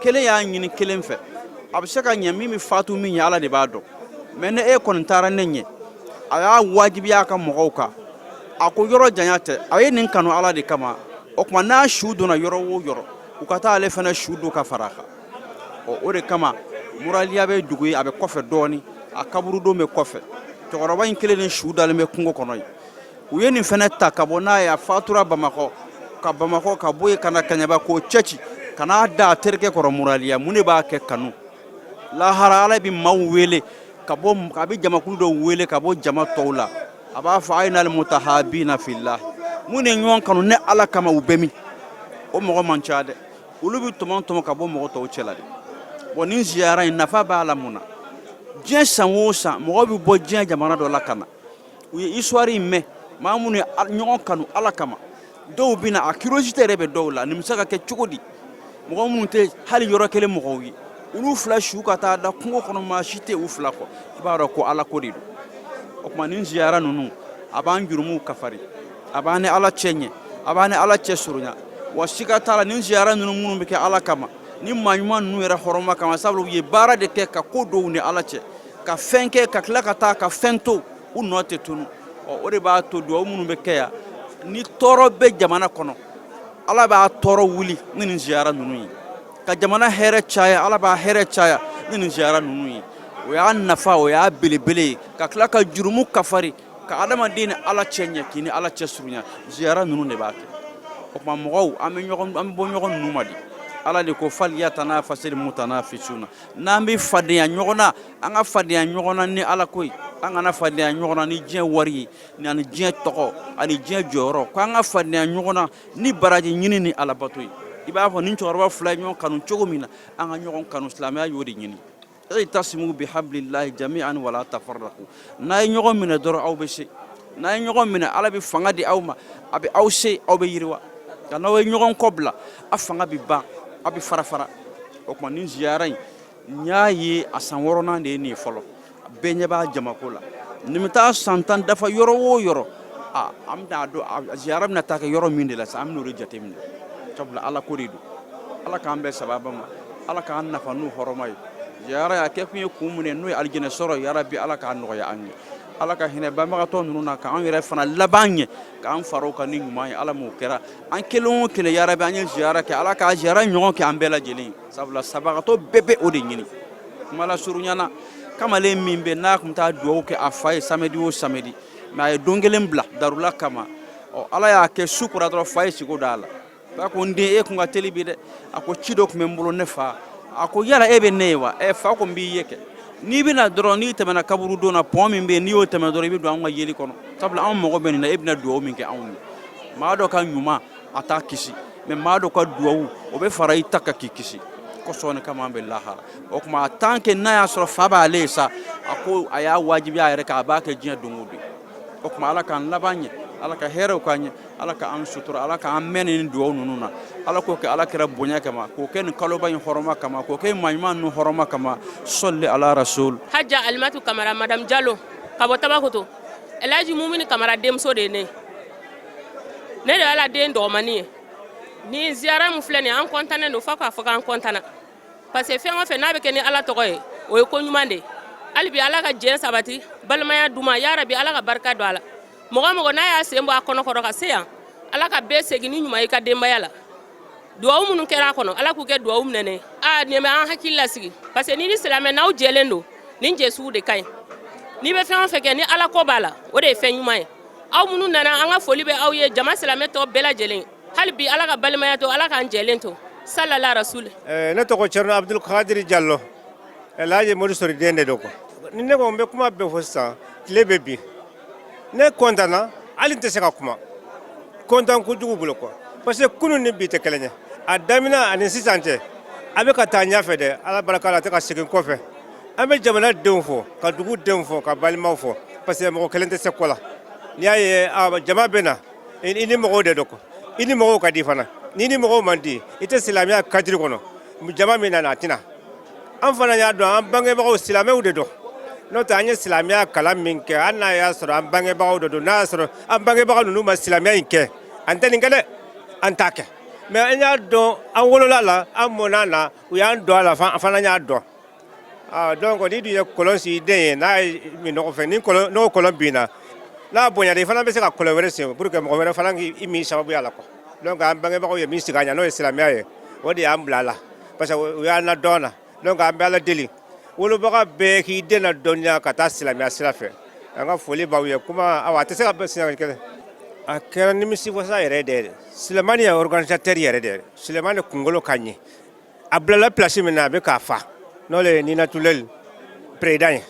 kelen y'a ɲini kelen fɛ a bɛ se ka ɲɛ min bɛ fatu min ye ala de b'a dɔn mais ne e kɔni taara ne ɲɛ a y'a wajibiya a ka mɔgɔw kan a ko yɔrɔ janya tɛ a ye nin kanu ala de kama o tuma n'a su donna yɔrɔ o yɔrɔ u ka taa ale fana su don ka fara a kan o de kama muraliya bɛ dugu ye a bɛ kɔfɛ dɔɔni a kaburu don bɛ kɔfɛ cɛkɔrɔba in kelen ni su dalen bɛ kungo kɔnɔ ye u ye nin fana ta ka bɔ n'a ye a fatura bamakɔ ka bɔ yen ka na kaɲaba k'o cɛci ka n'a da a terikɛ kɔrɔ muraliya mun de b'a kɛ kanu lahara ala bɛ maaw wele a bɛ jamakulu dɔw wele ka bɔ jama tɔw la a b'a fɔ ayna almutahabina fillah mun de ɲɔgɔn kanu ne ala kama u bɛ min o mɔgɔ man ca dɛ olu bɛ tɔmɔ ka bɔ mɔgɔ tɔw cɛla de bon nin ziyara in nafa b'a la mun na diɲɛ san o san mɔgɔ bɛ bɔ diɲɛ jamana dɔ la ka na u ye histoire in mɛn maa minnu ye ɲɔgɔn kanu ala kama dɔw bɛ na a curiosité yɛrɛ bɛ dɔw la nin bɛ se ka kɛ cogo di mɔgɔ minnu tɛ hali yɔrɔ kelen mɔgɔw ye olu 2 su ka taa da kungo kɔnɔ maa si tɛ u 2 kɔ i b'a dɔn ko ala ko de don o tuma nin ziyara ninnu a b'an jurumuw kafari a b'an ni ala cɛ ɲɛ a b'an ni ala cɛ surunya wa siga t'a la nin ziyara ninnu minnu bɛ kɛ ala kama ni maa ɲuman ninnu yɛrɛ hɔrɔma kama sabula u ye baara de kɛ ka ko dɔw ni ala cɛ ka fɛn kɛ ka tila ka taa ka fɛn to u nɔ tɛ tunu o de b'a to duwawu minnu bɛ kɛ yan ni tɔɔrɔ bɛ jamana kɔnɔ ala b'a tɔɔrɔ wuli ni nin ziyara ninnu ye ka jamana hɛrɛ caya ala b'a hɛrɛ caya ni nin ziyara ninnu ye o y'a nafa o y'a belebele ye ka tila ka jurumu kafari ka adamaden ni ala cɛ ɲɛ k'i ni ala cɛ surunya ziyara ninnu de b'a kɛ o tuma mɔgɔw an bɛ bɔ ɲɔgɔn ninnu ma de ala de ko falyatanafasili mutanafisuna n'an bɛ fadenya ɲɔgɔn na an ka fadenya ɲɔgɔn na ni ala ko ye an kana fadenya ɲɔgɔn na ni diɲɛ wari ye ani diɲɛ tɔgɔ ani diɲɛ jɔyɔrɔ ko an ka fadenya ɲɔgɔn na ni baraji ɲini ni alabato ye i b'a fɔ nin cɛkɔrɔba 2 ye ɲɔgɔn kanu cogo min na an ka ɲɔgɔn kanu silamɛya y'o de ɲini tasimu bihablillahi jami'an wala tafarraqu n'a ye ɲɔgɔn minɛ dɔrɔn aw bɛ se n'a ye ɲɔgɔn minɛ ala bɛ fanga di aw ma a bɛ aw se aw bɛ yiriwa nka n'aw ye ɲɔgɔn kɔ bila a fanga bɛ ban aw bɛ fara o tuma nin ziyara in n y'a ye a san 6nan de ye nin ye fɔlɔ bɛɛ ɲɛ b'a jamako la nin bɛ taa san 10 dafa yɔrɔ o yɔrɔ an bɛna dɔn ziyara bɛna taa kɛ yɔrɔ min de la sa an bɛn'o de jateminɛ sabula ala ko de don ala k'an bɛɛ sababa ma ala k'an nafa n'u hɔrɔma ye ziyara y'a kɛ kun ye kun mun ye n'o ye alijinɛ sɔrɔ yarabi ala k'a nɔgɔya an ye ala ka hinɛ banbagatɔ ninnu na k'an yɛrɛ fana laban ɲɛ k'an far'o kan ni ɲuman ye ala m'o kɛra an kelen o kelen yarabi an ye ziyara kɛ ala k'a ziyara ɲɔgɔn kɛ an bɛɛ lajɛlen sabula sabagatɔ bɛɛ bɛ o de ɲini kuma la surunyana kamalen min bɛ n'a tun taa duwawu kɛ a fa ye samedi o samedi mais a ye don kelen bila darula kama ala y'a kɛ su kora dɔrɔn fa ye sigo da la fa ko nde e ko ngateli bi de ako cido ko men bolo ne fa ako yala ebe newa e fa ko mbi yeke ni bina doro ni temana kaburu do na pom min be ni o temana doro bi do an yeli kono tabla an mo go ben na ibna do min ke an ma do kan nyuma ata kisi me ma do ka duwu o be fara itaka kisi ko sone kama be lahara o kuma tanke na ya so fa ba lesa ako aya wajibi ya reka ba ke jinya dungubi o kuma ala kan labanye ala ka hero kanye ala ka an sutura ala ka an menin duwu nununa ala ko ke ala kira bonya kama ko ken kalo ban horoma kama ko ke mayman no horoma kama salli ala rasul hajja almatu kamara madam Jallo kabo tabakuto elaji mumini kamara demso de ne de ala den do mani ni ziara mu fleni an kontane no faka faka an kontana parce que fe on fe na be ken ala togoye o ko nyumande albi ala ka jen sabati balmaya duma ya rabbi ala ka barka do ala mogo na ya sembo akono ko ka seya ala ka be segini nyuma ka demba yala duwa munun kera kono ala ku ke duwa nene a ne me an hakilla sigi parce que ni islamé naw jelendo ni jesu de kay ni be fe on fe ke ni ala ko bala o de fe nyuma aw munun nana an ga foli be aw ye jama islamé to bela jelen halbi ala ka balmaya to ala ka jelento sallallahu rasul ne to ko Cerno Abdul Qadir Jallo elaje modu sori dende do ko ni ne ko be kuma be fossa lebe bi ne kontana alinte se ka kuma kontan ku jugu bulo ko parce que kunu ni bi te kelenya adamina ani sisante abe ka tanya fede ala baraka la te ka sigin ko fe abe jamana denfo ka dugu denfo ka balima fo parce que mo kelente se kola ni aye jama bena ini mo de doko ini mo ka di fana ni mo mandi ite islamia kadiri kono jama mina na tina an fana ya do an bange ba islamia de do no ta anya islamia kala minke anna ya soro an bange ba do na soro an bange ba no ma islamia inke anteni ngale antake me anya do an wolola la an monana u ya do ala fana nya do donc ni du kolon si de na mi no fe ni kolon no kolon bina na bonya de fana be se ka kolon were se pour que mo were fana imi sababu ya la ko donc an bange ba ko mi siganya no islamia ye wodi am blala parce que u ya na dona donc an bala deli wolo baka be ki dena donya kata islamia silafe anga foli ba ye kuma awate se ka be sinya kele akera nimisi wasa yere de Sulemani ya organisateur yere de Sulemani kungolo kanye ablala place mena be ka fa no le ni natulel président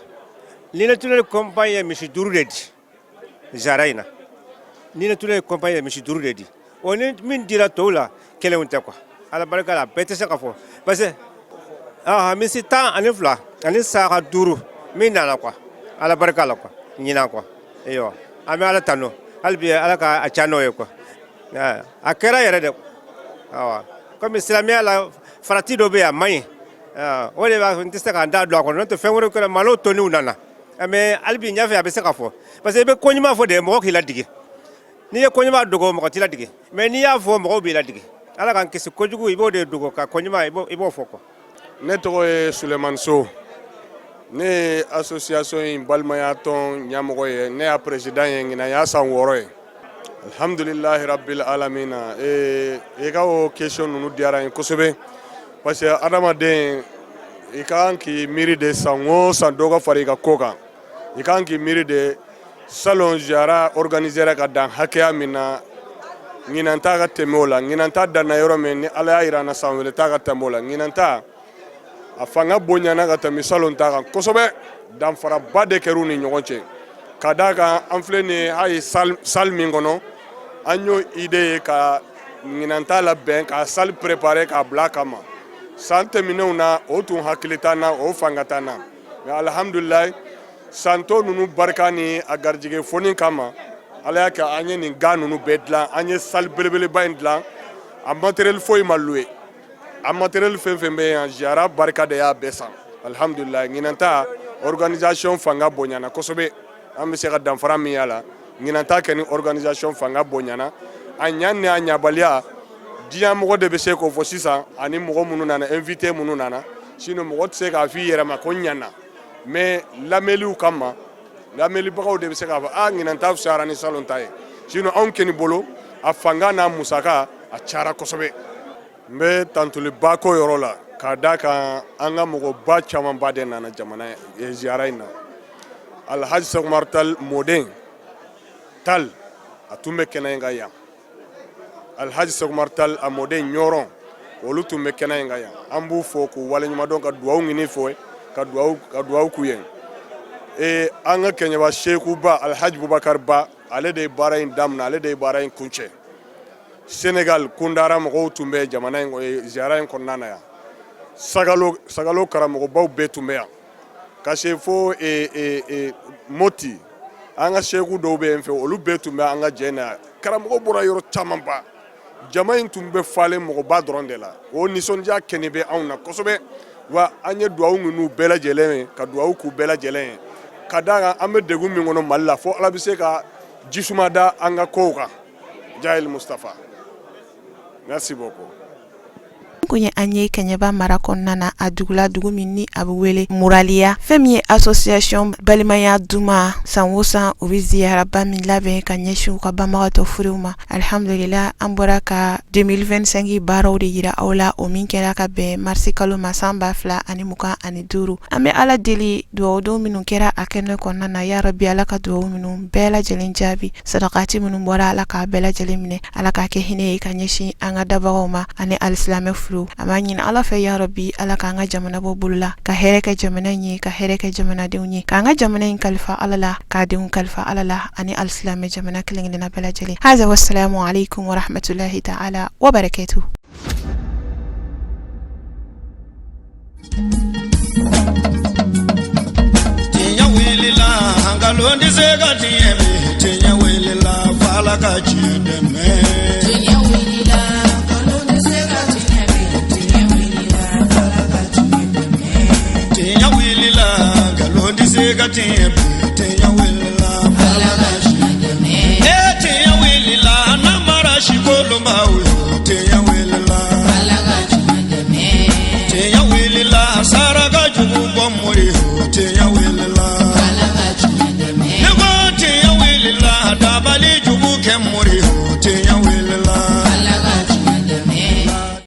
ni natulel compagnie monsieur Durudi Zaraina ni natulel compagnie monsieur Durudi oni min dira tola kele unta ko ala baraka la bete se ka fo parce que misi ta anifla ani sa duru min na ko ala baraka la ko nyina ko eyo ame ala tano albi ala ka achano ye ko akera yere de comme islamia la farati do be amai wole ba ntista ka nda do ko no to fenwore ko malo toni unana ame albi nyafe abe se ka fo parce que be konyima fo de mo ko la digi ni ye konyima dogo mo ko tila digi mais ni ya fo mo ko be la digi ala kan kisi kojugu ibo de dogo ka konyima ibo fo ko ne tɔgɔ ye Suleman So ne ye association in balimaya tɔn ɲɛmɔgɔ ye ne y'a président ye ɲinan y'a san 6 ye alhamdulilahi rabbil alamina i ka o question ninnu diyara n ye kosɛbɛ parce que adamaden i ka kan k'i miiri de san o san dɔ ka fara i ka ko kan i ka kan k'i miiri de salon ziyara organisera ka dan hakɛya min na ɲinan ta ka tɛmɛ o la ɲinan ta danna yɔrɔ min ni ala y'a yira an na san wele ta ka tɛmɛ o la ɲinan ta a fanga bonyana ka tɛmɛ salon ta kan kosɛbɛ danfaraba de kɛr'u ni ɲɔgɔn cɛ ka d'a kan an filɛ nin ye hali salle min kɔnɔ an y'o idée ye ka ɲinan ta labɛn ka salle préparer k'a bila a kama san tɛmɛnenw na o tun hakili t'an na o fanga t'an na mais alhamdulilayi san tɔ ninnu barika ni a garijɛgɛ foni kama ala y'a kɛ an ye nin ga ninnu bɛɛ dilan an ye salle belebeleba in dilan a matériel foyi ma loué a matériel fɛn fɛn bɛ yan ziyara barika de y'a bɛɛ san alhamdulilayi ɲinan ta organisation fanga bonyana kosɛbɛ an bɛ se ka danfara min y'a la ɲinan ta kɛ ni organisation fanga bonyana a ɲa ni a ɲabaliya diɲɛ mɔgɔ de bɛ se k'o fɔ sisan ani mɔgɔ minnu nana invité minnu nana sinon mɔgɔ tɛ se k'a fɔ i yɛrɛ ma ko ɲana mais lamɛnliw kama lamɛnlibagaw de bɛ se k'a fɔ ɲinan ta fisayara ni salon ta ye sinon anw kɔni bolo a fanga n'a musaka a cayara kosɛbɛ n bɛ tantoliba ko yɔrɔ la k'a d'a kan an ka mɔgɔba camanba de nana jamana ziyara in na alhaji sekumar tal mɔden tal a tun bɛ kɛnɛ in kan yan alhaji Sekumar Tal a mɔden ɲɔrɔn olu tun bɛ kɛnɛ in kan yan an b'u fɔ k'u waleɲuman dɔn ka duwawu ɲini fɔ ka duwawu k'u ye an ka Kɛɲɛba Seku Ba alhaji Bubakar Ba ale de ye baara in daminɛ ale de ye baara in kuncɛ Senegal Kundara mɔgɔw tun bɛ jamana in ziyara in kɔnɔna na yan Sagalo karamɔgɔbaw bɛɛ tun bɛ yan ka se fo Moti an ka Seku dɔw bɛ yen fɛ olu bɛɛ tun bɛ an ka jɛ na yan karamɔgɔ bɔra yɔrɔ caman ba jama in tun bɛ falen mɔgɔba dɔrɔn de la o nisɔndiya kɛnɛ bɛ anw na kosɛbɛ wa an ye duwawu ɲini bɛɛ lajɛlen ye ka duwawu k'u bɛɛ lajɛlen ye ka d'a kan an bɛ degun min kɔnɔ Mali la fo Ala bɛ se ka jisuma da an ka kow kan Jahil Mustafa merci beaucoup. kun ye an ye Kɛɲɛba mara kɔnɔna na a dugula dugu min ni a bɛ wele Muraliya fɛn min ye association balimaya duma san o san u bɛ ziyaraba min labɛn ka ɲɛsin u ka banbagatɔ furuw ma alhamdulillah an bɔra ka 2025 baaraw de yira aw la o min kɛra ka bɛn marisi kalo ma san 2025 an bɛ Ala deli duwawudenw minnu kɛra a kɛnɛ kɔnɔna na ya Rabbi Ala ka duwawu minnu bɛɛ lajɛlen jaabi sadakati minnu bɔra Ala k'a bɛɛ lajɛlen minɛ Ala k'a kɛ hinɛ ye ka ɲɛsin an ka dabagaw ma ani alisilamɛ furu a b'a ɲini Ala fɛ ya Rabbi Ala k'an ka jamana bɔ bolo la ka hɛrɛ kɛ jamana in ye ka hɛrɛ kɛ jamanadenw ye k'an ka jamana in kalifa Ala la k'a denw kalifa Ala la ani alisilamɛ jamana kelen-kelenna bɛɛ lajɛlen haza wassalamu alaikum wa rahmatullahi ta'ala wa barakatuh. Tinya wilila hangalondi sega tiemi tinya wilila fala ka chideme tinya wilila hangalondi sega tiemi tinya wilila fala ka chideme tinya wilila hangalondi sega tiemi tinya wilila fala ka